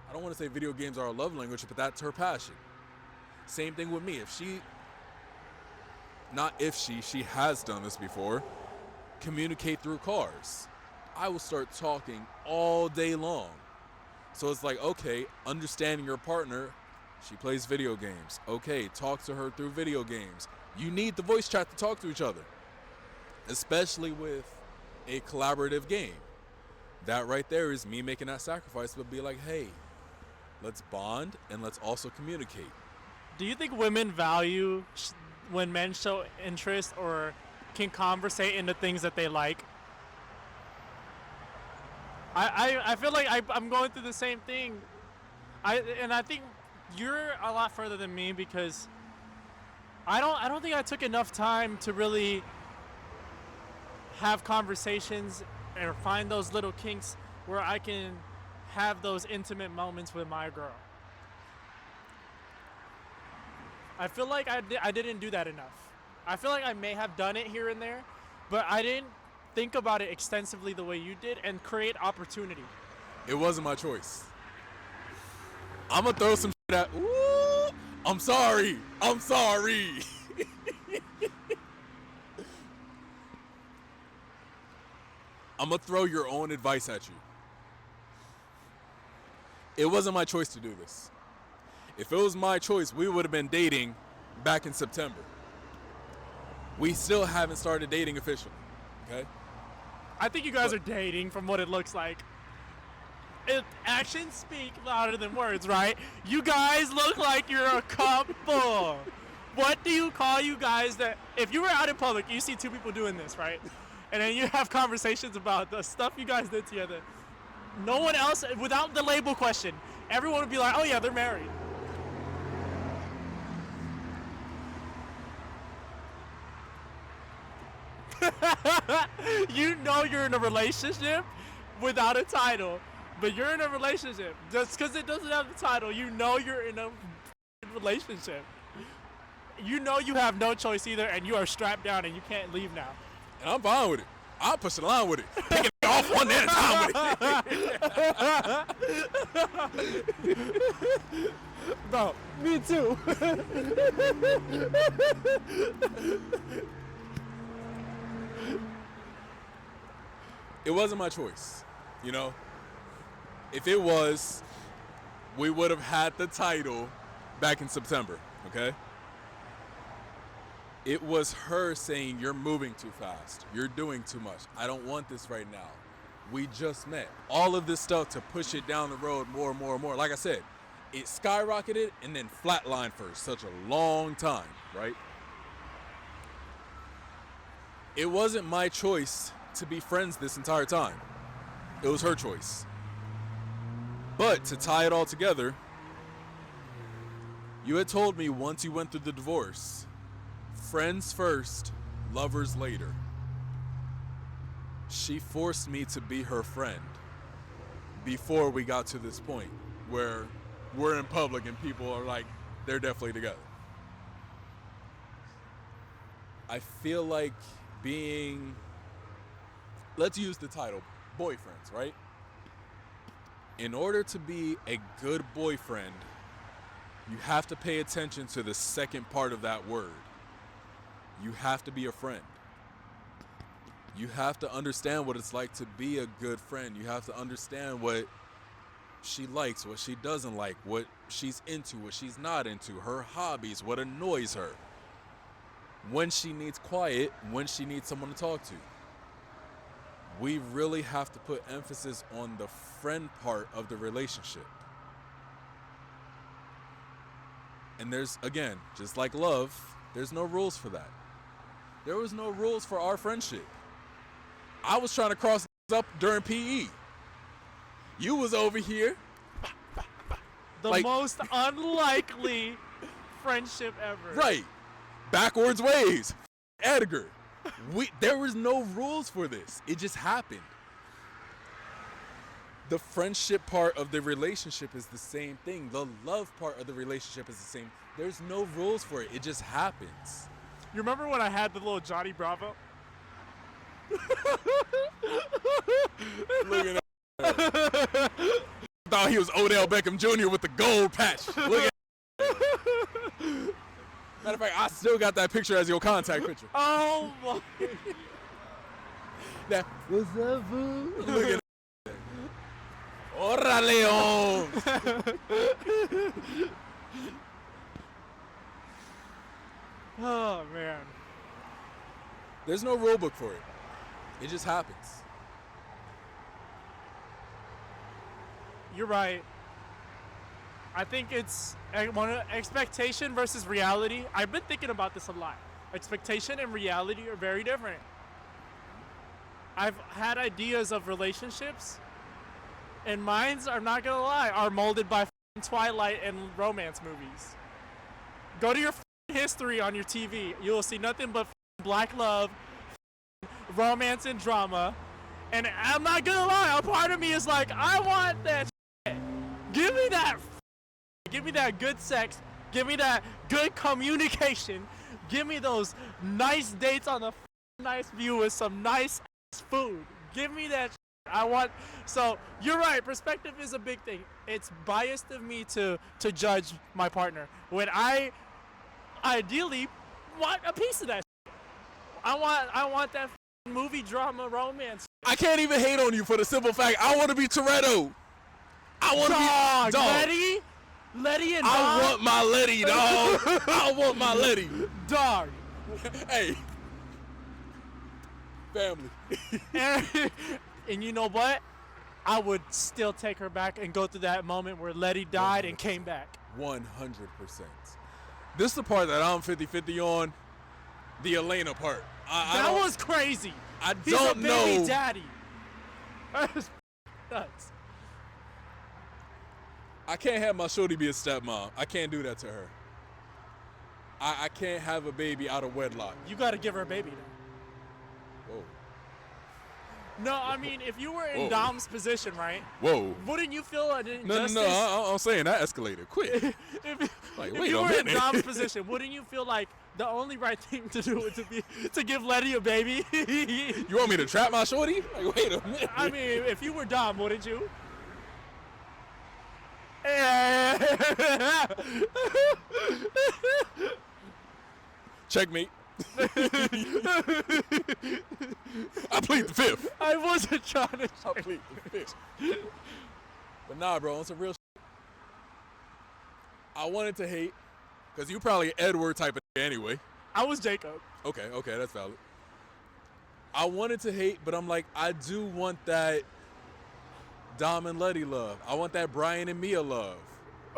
I don't want to say video games are a love language, but that's her passion. Same thing with me. She has done this before, communicate through cars. I will start talking all day long. So it's like, okay, understanding your partner, she plays video games. Okay, talk to her through video games. You need the voice chat to talk to each other, especially with a collaborative game. That right there is me making that sacrifice, but be like, hey, let's bond and let's also communicate. Do you think women value when men show interest or can conversate into things that they like? I feel like I'm going through the same thing. I think you're a lot further than me, because I don't think I took enough time to really have conversations or find those little kinks where I can have those intimate moments with my girl. I feel like I didn't do that enough. I feel like I may have done it here and there, but I didn't think about it extensively the way you did and create opportunity. It wasn't my choice. I'm going to throw some that. Ooh, I'm sorry. I'm sorry. I'm going to throw your own advice at you. It wasn't my choice to do this. If it was my choice, we would have been dating back in September. We still haven't started dating officially, okay? I think you guys are dating from what it looks like. Actions speak louder than words, right? You guys look like you're a couple. What do you call you guys that, if you were out in public, you see two people doing this, right? And then you have conversations about the stuff you guys did together. No one else, without the label question, everyone would be like, oh yeah, they're married. You know you're in a relationship without a title, but you're in a relationship. Just because it doesn't have the title, you know you're in a relationship. You know you have no choice either, and you are strapped down and you can't leave now. And I'm fine with it. I'll push the line with it. Picking it off one at a time with it. Bro, me too. It wasn't my choice, you know? If it was, we would have had the title back in September, okay? It was her saying, you're moving too fast. You're doing too much. I don't want this right now. We just met. All of this stuff to push it down the road more and more and more. Like I said, it skyrocketed and then flatlined for such a long time, right? It wasn't my choice to be friends this entire time. It was her choice. But to tie it all together, you had told me once you went through the divorce, friends first, lovers later. She forced me to be her friend before we got to this point where we're in public and people are like, they're definitely together. I feel like being, let's use the title, boyfriends, right? In order to be a good boyfriend, you have to pay attention to the second part of that word. You have to be a friend. You have to understand what it's like to be a good friend. You have to understand what she likes, what she doesn't like, what she's into, what she's not into, her hobbies, what annoys her, when she needs quiet, when she needs someone to talk to. We really have to put emphasis on the friend part of the relationship. And there's, again, just like love, there's no rules for that. There was no rules for our friendship. I was trying to cross up during PE. You was over here. The most unlikely friendship ever. Right. Backwards ways. Edgar. There was no rules for this. It just happened. The friendship part of the relationship is the same thing. The love part of the relationship is the same. There's no rules for it. It just happens. You remember when I had the little Johnny Bravo? Look at that. Thought he was Odell Beckham Jr. with the gold patch. Look at that. Matter of fact, I still got that picture as your contact picture. Oh my. Now, what's up, boo? Look at that. Ora Leon. Oh man. There's no rule book for it. It just happens. You're right. I think it's expectation versus reality. I've been thinking about this a lot. Expectation and reality are very different. I've had ideas of relationships, and mine's, I'm not gonna lie, are molded by Twilight and romance movies. Go to your history on your TV. You will see nothing but black love, romance and drama. And I'm not gonna lie, a part of me is like, I want that shit. Give me that. Give me that good sex. Give me that good communication. Give me those nice dates on the nice view with some nice food. Give me that shit. So you're right. Perspective is a big thing. It's biased of me to judge my partner when I ideally want a piece of that. I want that movie drama romance. I can't even hate on you for the simple fact I want to be Toretto. I want to be dog. Letty and I Dog. want my Letty, dog. I want my Letty. Dog. Hey. Family. And you know what? I would still take her back and go through that moment where Letty died 100%. And came back. 100%. This is the part that I'm 50-50 on. The Elena part. That was crazy. He's a baby daddy. That's nuts. I can't have my shorty be a stepmom. I can't do that to her. I can't have a baby out of wedlock. You got to give her a baby now. Whoa. No, I mean, if you were in Dom's position, right? Whoa. Wouldn't you feel an injustice? No, I'm saying that escalated quick. If you were in Dom's position, wouldn't you feel like the only right thing to do would to give Letty a baby? You want me to trap my shorty? Like, wait a minute. I mean, if you were Dom, wouldn't you? Checkmate. I plead the fifth. I wasn't trying to I plead the fifth. But nah, bro, on some real shit. I wanted to hate, because you probably an Edward type of anyway. I was Jacob. Okay, that's valid. I wanted to hate, but I'm like, I do want that Dom and Letty love. I want that Brian and Mia love.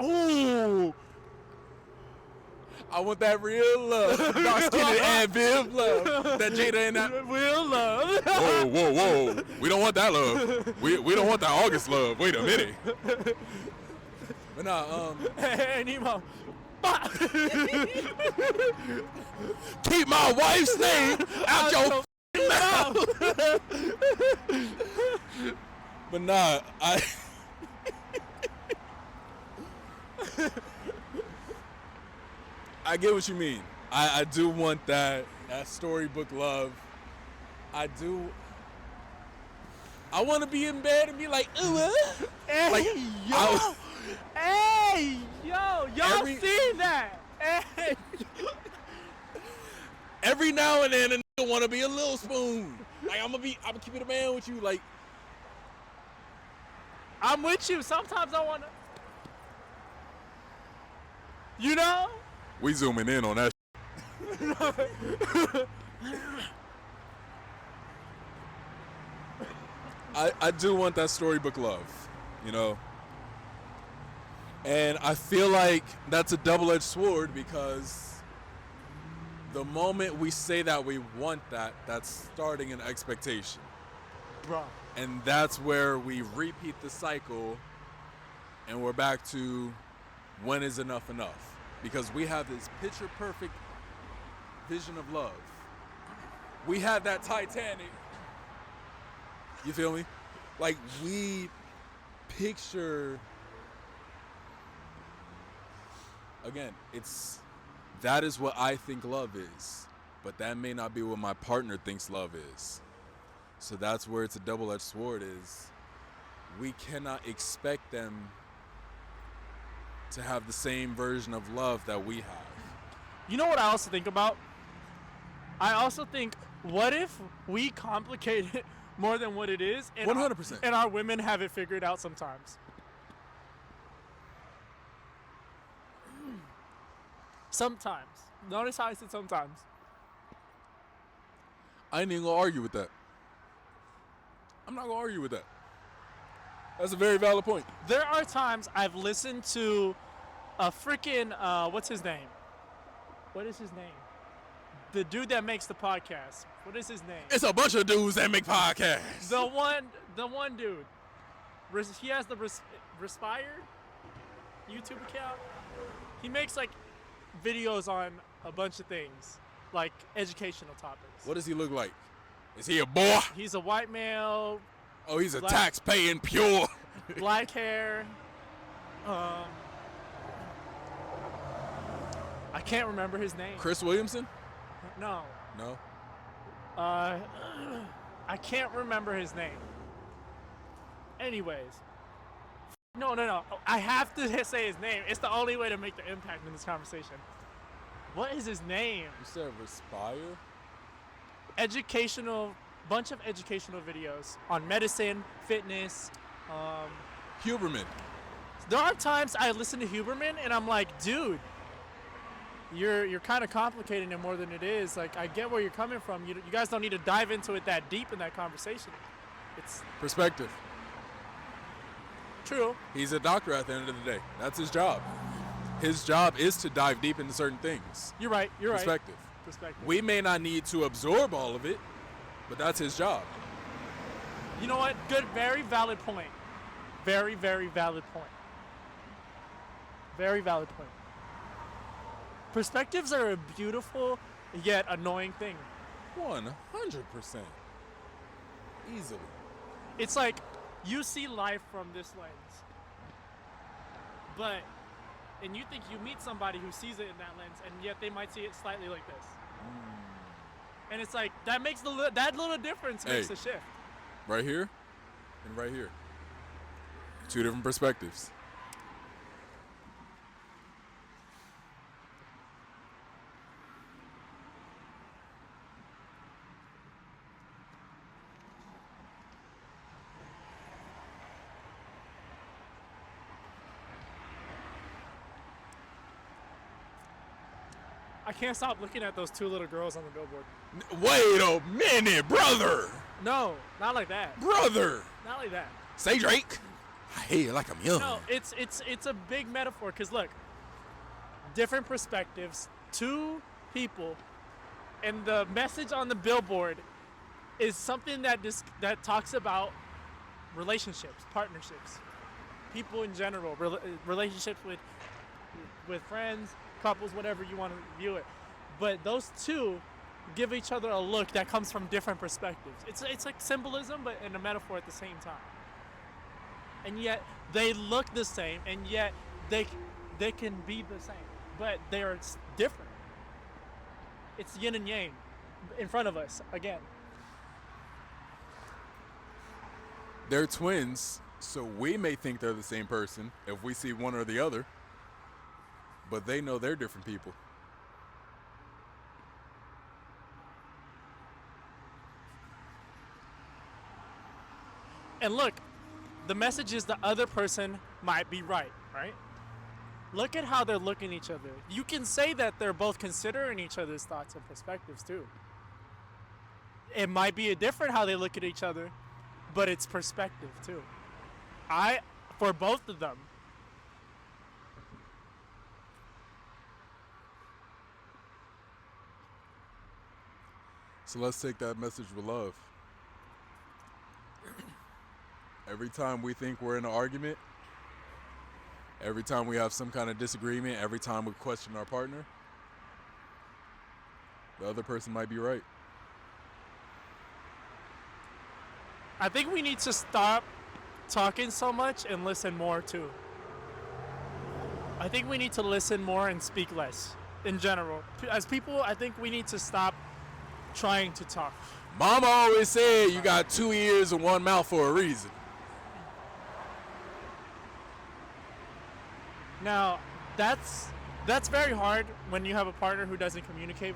Ooh. I want that real love. Dark skinned and Viv love. That Jada and that real love. Whoa. We don't want that love. We don't want that August love. Wait a minute. But nah, Hey, Nemo. Keep my wife's name out your mouth. But nah, I get what you mean. I do want that storybook love. I want to be in bed and be like, ooh, hey, like, yo. Hey, yo, y'all seen that? Hey. Every now and then a nigga want to be a little spoon. Like, I'm gonna keep it a man with you. Like, I'm with you. Sometimes I want to, you know? We zooming in on that. I do want that storybook love, you know? And I feel like that's a double-edged sword, because the moment we say that we want that, that's starting an expectation. Bro. And that's where we repeat the cycle, and we're back to when is enough enough? Because we have this picture-perfect vision of love. We have that Titanic. You feel me? Like, we picture, again, that is what I think love is, but that may not be what my partner thinks love is. So that's where it's a double-edged sword. Is we cannot expect them to have the same version of love that we have. You know what I also think about? I also think, what if we complicate it more than what it is, and 100%. And our women have it figured out sometimes? Sometimes. Notice how I said sometimes. I ain't even gonna argue with that. I'm not gonna argue with that. That's a very valid point. There are times I've listened to a freaking, what's his name? What is his name? The dude that makes the podcast. What is his name? It's a bunch of dudes that make podcasts. The one dude. He has the Respire YouTube account. He makes like videos on a bunch of things, like educational topics. What does he look like? Is he a boy? He's a white male. Oh, he's a tax-paying pure. Black hair. I can't remember his name. Chris Williamson? No. No. I can't remember his name. Anyways. No. I have to say his name. It's the only way to make the impact in this conversation. What is his name? You said Respire? Bunch of educational videos on medicine, fitness. Huberman. There are times I listen to Huberman and I'm like, dude, you're kind of complicating it more than it is. Like, I get where you're coming from. You guys don't need to dive into it that deep in that conversation. It's Perspective. true. He's a doctor at the end of the day. That's his job. His job is to dive deep into certain things. You're right. Perspective. Perspective. We may not need to absorb all of it, but that's his job. You know what? Good, very valid point. Very, very valid point. Very valid point. Perspectives are a beautiful yet annoying thing. 100%. Easily. It's like you see life from this lens, and you think you meet somebody who sees it in that lens, and yet they might see it slightly like this. And it's like that makes that little difference makes a shift. Right here and right here. Two different perspectives. I can't stop looking at those two little girls on the billboard. Wait a minute, brother! No, not like that. Brother! Not like that. Say Drake. I hate it like I'm young. No, it's a big metaphor because look, different perspectives, two people, and the message on the billboard is something that talks about relationships, partnerships, people in general, relationships with friends, couples, whatever you want to view it. But those two give each other a look that comes from different perspectives. It's like symbolism, but in a metaphor at the same time. And yet they look the same, and yet they can be the same, but they are different. It's yin and yang in front of us again. They're twins, so we may think they're the same person if we see one or the other, but they know they're different people. And look, the message is the other person might be right? Look at how they're looking at each other. You can say that they're both considering each other's thoughts and perspectives too. It might be different how they look at each other, but it's perspective too. For both of them. So let's take that message with love. Every time we think we're in an argument, every time we have some kind of disagreement, every time we question our partner, the other person might be right. I think we need to stop talking so much and listen more too. I think we need to listen more and speak less in general. As people, I think we need to stop trying to talk. Mama always said you got 2 ears and 1 mouth for a reason. Now, that's very hard when you have a partner who doesn't communicate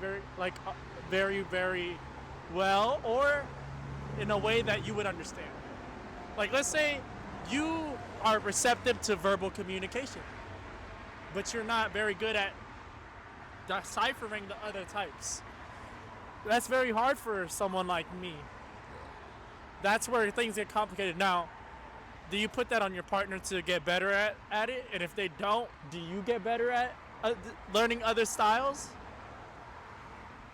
very, very well, or in a way that you would understand. Like, let's say you are receptive to verbal communication, but you're not very good at deciphering the other types. That's very hard for someone like me. That's where things get complicated. Now, do you put that on your partner to get better at it? And if they don't, do you get better at learning other styles?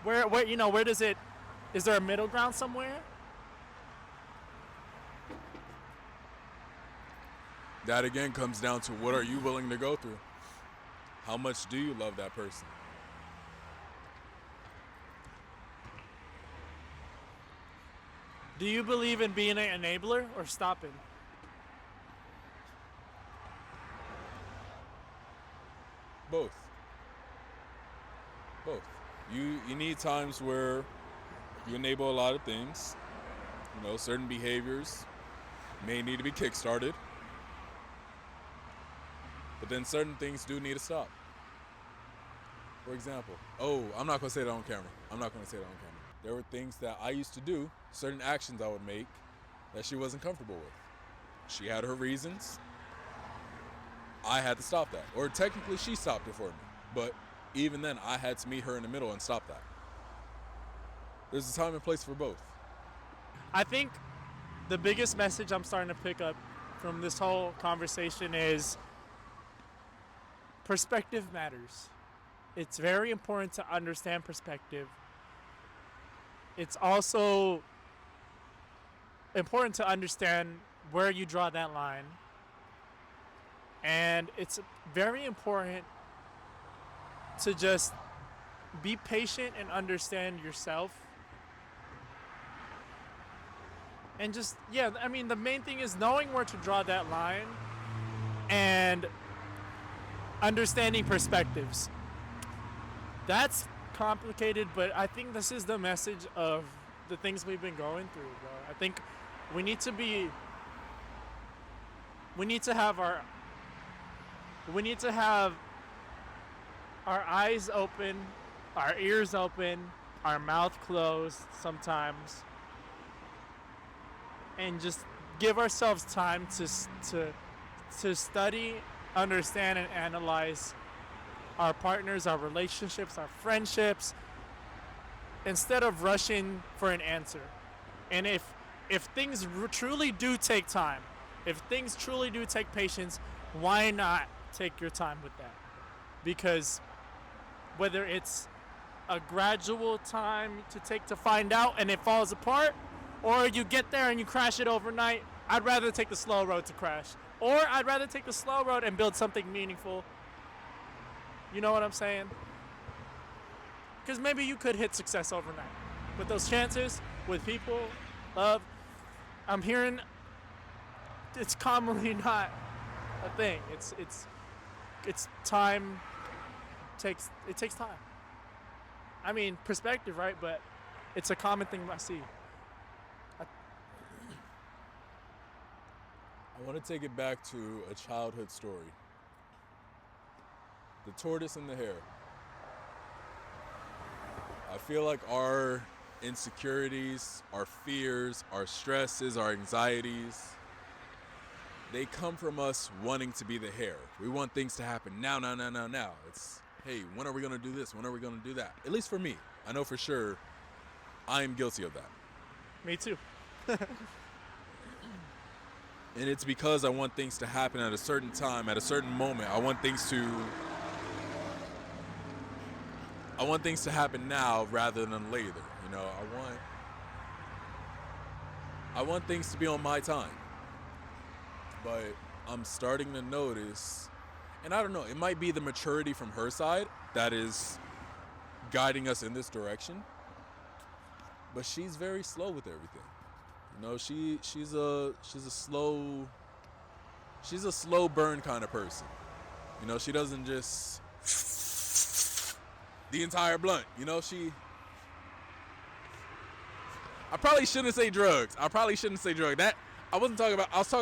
Where does it? Is there a middle ground somewhere? That again comes down to what are you willing to go through? How much do you love that person? Do you believe in being an enabler or stopping? Both. You need times where you enable a lot of things, certain behaviors. may need to be kickstarted. But then certain things do need to stop. For example, I'm not going to say that on camera. There were things that I used to do, certain actions I would make that she wasn't comfortable with. She had her reasons. I had to stop that. Or technically she stopped it for me. But even then, I had to meet her in the middle and stop that. There's a time and place for both. I think the biggest message I'm starting to pick up from this whole conversation is perspective matters. It's very important to understand perspective. It's also important to understand where you draw that line. And it's very important to just be patient and understand yourself. And just, the main thing is knowing where to draw that line and understanding perspectives. That's complicated, but I think this is the message of the things we've been going through, bro. I think we need to have our eyes open, our ears open, our mouth closed sometimes, and just give ourselves time to study, understand, and analyze our partners, our relationships, our friendships, instead of rushing for an answer. And if things truly do take time, if things truly do take patience, why not take your time with that? Because whether it's a gradual time to take to find out and it falls apart, or you get there and you crash it overnight, I'd rather take the slow road to crash. Or I'd rather take the slow road and build something meaningful. You know what I'm saying? Because maybe you could hit success overnight. But those chances with people, love, I'm hearing it's commonly not a thing. It's time. It takes time. I mean, perspective, right? But it's a common thing I see. I want to take it back to a childhood story. The tortoise and the hare. I feel like our insecurities, our fears, our stresses, our anxieties, they come from us wanting to be the hare. We want things to happen now. It's, hey, when are we going to do this? When are we going to do that? At least for me. I know for sure I am guilty of that. Me too. And it's because I want things to happen at a certain time, at a certain moment. I want things to happen now rather than later. You know, I want things to be on my time. But I'm starting to notice, and I don't know, it might be the maturity from her side that is guiding us in this direction. But she's very slow with everything. You know, she's a slow burn kind of person. You know, she doesn't just the entire blunt. You know, I probably shouldn't say drugs. That I was talking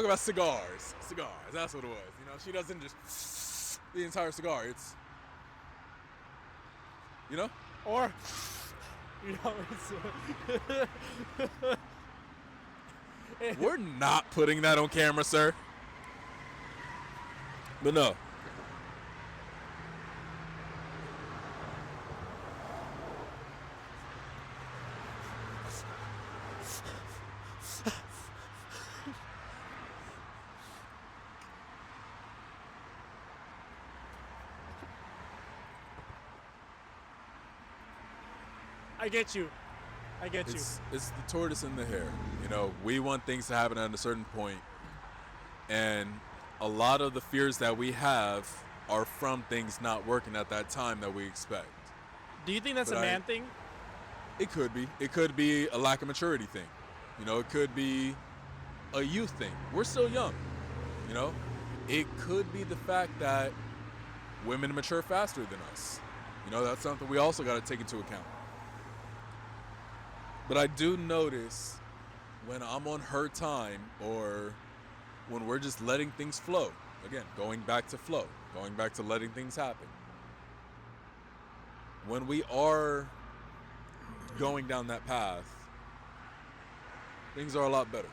about cigars. Cigars, that's what it was. You know, she doesn't just the entire cigar. It's, you know? Or, you know, we're not putting that on camera, sir. But no. I get you. It's the tortoise and the hare. You know, we want things to happen at a certain point, and a lot of the fears that we have are from things not working at that time that we expect. Do you think that's a man thing? It could be. It could be a lack of maturity thing. You know, it could be a youth thing. We're still young. You know, it could be the fact that women mature faster than us. You know, that's something we also got to take into account. But I do notice when I'm on her time or when we're just letting things flow. Again, going back to flow, going back to letting things happen. When we are going down that path, things are a lot better.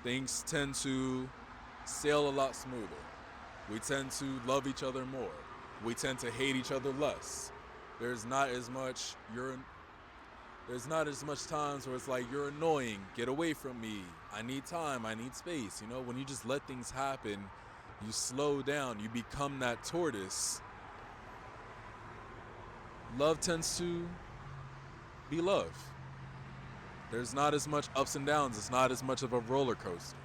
Things tend to sail a lot smoother. We tend to love each other more. We tend to hate each other less. There's not as much times where it's like, you're annoying, get away from me, I need time, I need space. You know, when you just let things happen, you slow down, you become that tortoise. Love tends to be love. There's not as much ups and downs, it's not as much of a roller coaster.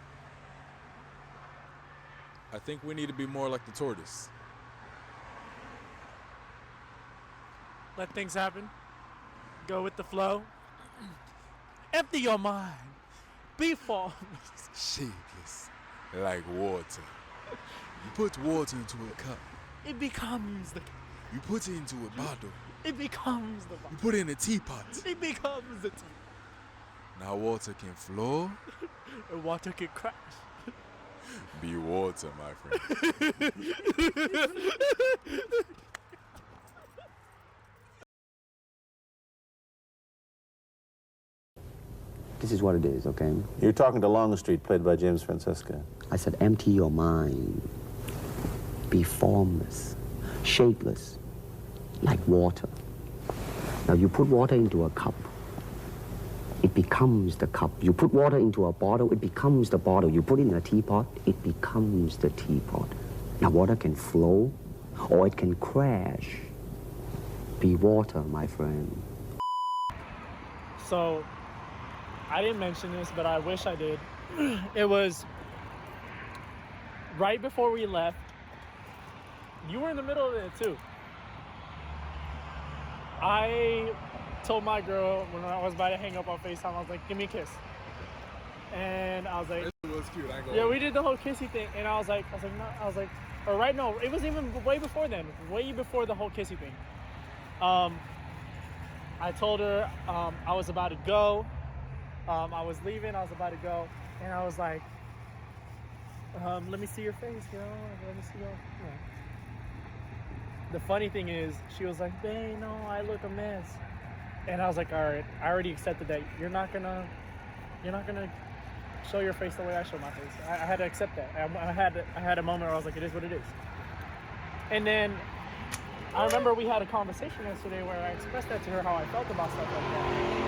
I think we need to be more like the tortoise. Let things happen. Go with the flow. Empty your mind. Be formless. Shapeless, like water. You put water into a cup. It becomes the cup. You put it into a bottle. It becomes the bottle. You put it in a teapot. It becomes the tea. Now water can flow. And water can crash. Be water, my friend. This is what it is, okay? You're talking to Longstreet, played by James Francesca. I said empty your mind. Be formless, shapeless, like water. Now you put water into a cup, it becomes the cup. You put water into a bottle, it becomes the bottle. You put it in a teapot, it becomes the teapot. Now water can flow or it can crash. Be water, my friend. So, I didn't mention this, but I wish I did. It was right before we left. You were in the middle of it too. I told my girl when I was about to hang up on FaceTime, I was like, give me a kiss. And I was like, It was cute, I ain't gonna yeah, lie. we did the whole kissy thing. And I was like, or right, no, it was even way before then, way before the whole kissy thing. I told her I was about to go. I was leaving, I was about to go. And I was like, let me see your face, girl. Let me see your, The funny thing is, she was like, babe, no, I look a mess. And I was like, all right, I already accepted that. You're not gonna show your face the way I show my face. I had to accept that. I had a moment where I was like, it is what it is. And then I remember we had a conversation yesterday where I expressed that to her, how I felt about stuff like that.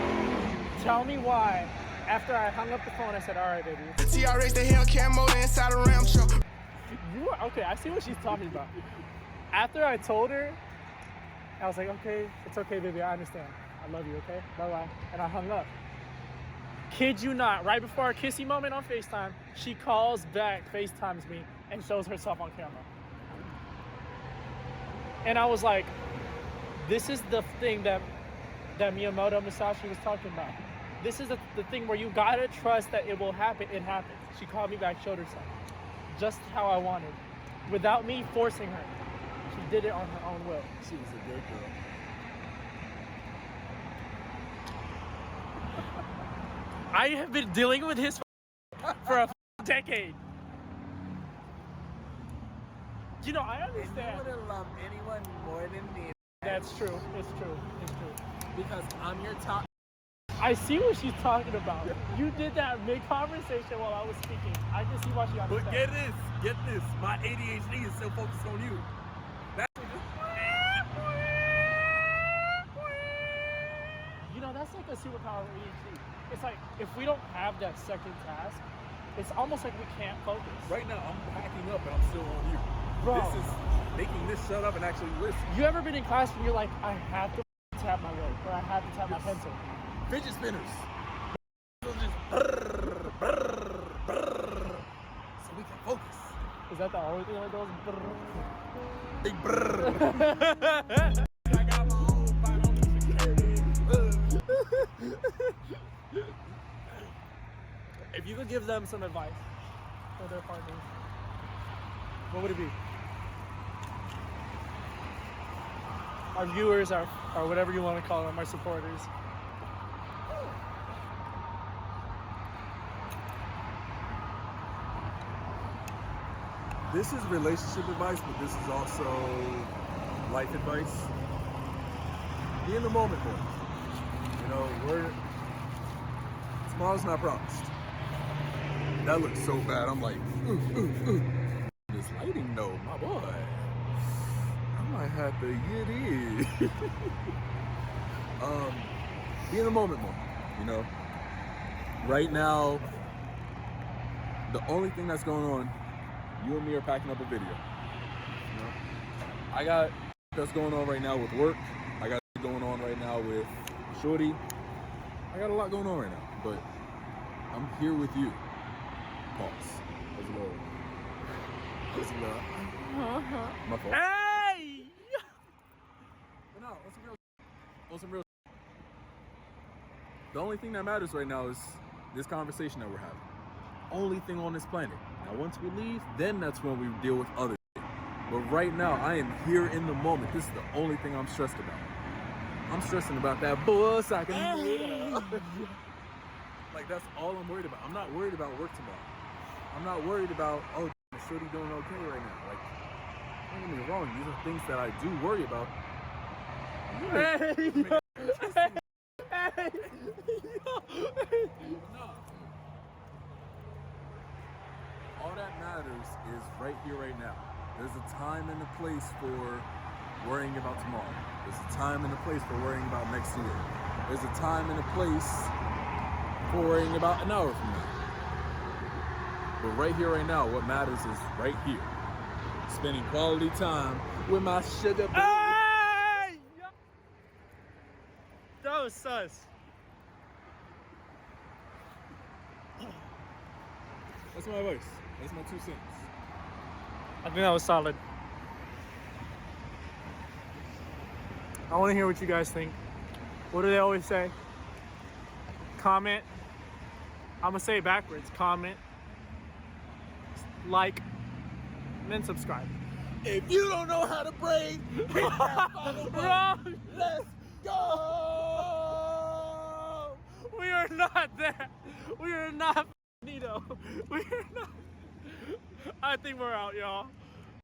Tell me why, after I hung up the phone, I said, all right, baby. TRX, the Hellcat motor inside a Ram truck. You are, okay, I see what she's talking about. After I told her, I was like, okay, it's okay, baby, I understand. I love you, okay? Bye-bye. And I hung up. Kid you not, right before our kissy moment on FaceTime, she calls back, FaceTimes me, and shows herself on camera. And I was like, this is the thing that Miyamoto Musashi was talking about. This is the thing where you gotta trust that it will happen. It happens. She called me back, showed herself. Just how I wanted. Without me forcing her. She did it on her own will. She was a good girl. I have been dealing with his for a decade. You know, I understand. You wouldn't love anyone more than me. That's true. It's true. It's true. Because I'm your top. I see what she's talking about. You did that mid-conversation while I was speaking. I can see why she understands. But get this. My ADHD is still focused on you. You know, that's like a superpower for ADHD. It's like, if we don't have that second task, it's almost like we can't focus. Right now, I'm packing up and I'm still on you. Bro. This is making this shut up and actually listen. You ever been in class and you're like, I have to tap my leg, or I have to tap my pencil? Fidget spinners. So we can focus. Is that the only thing that goes? Big brrr. I got my own financial security. If you could give them some advice for their partners, what would it be? Our viewers, or whatever you want to call them, our supporters. This is relationship advice, but this is also life advice. Be in the moment more. You know, tomorrow's not promised. That looks so bad. I'm like, this lighting though, my boy. I might have to get in. Be in the moment more, you know. Right now, the only thing that's going on, you and me are packing up a video. You know? I got that's going on right now with work. I got going on right now with Shorty. I got a lot going on right now, but I'm here with you. Pause. That's a little. My fault. Hey! But no, on some real. The only thing that matters right now is this conversation that we're having. Only thing on this planet. Now, once we leave, then that's when we deal with other shit. But right now, I am here in the moment. This is the only thing I'm stressed about. I'm stressing about that boss I can Like, that's all I'm worried about. I'm not worried about work tomorrow. I'm not worried about, oh, is Shorty doing okay right now? Like, don't get me wrong, these are things that I do worry about. No. All that matters is right here, right now. There's a time and a place for worrying about tomorrow. There's a time and a place for worrying about next year. There's a time and a place for worrying about an hour from now. But right here, right now, what matters is right here. Spending quality time with my sugar baby. Hey! That was sus. That's my advice. That's my 2 cents. I think that was solid. I want to hear what you guys think. What do they always say? Comment. I'm going to say it backwards. Comment. Like. And then subscribe. If you don't know how to braid, hit that follow button. Wrong. Let's go! We are not there. We are not Nito. We are not. I think we're out, y'all.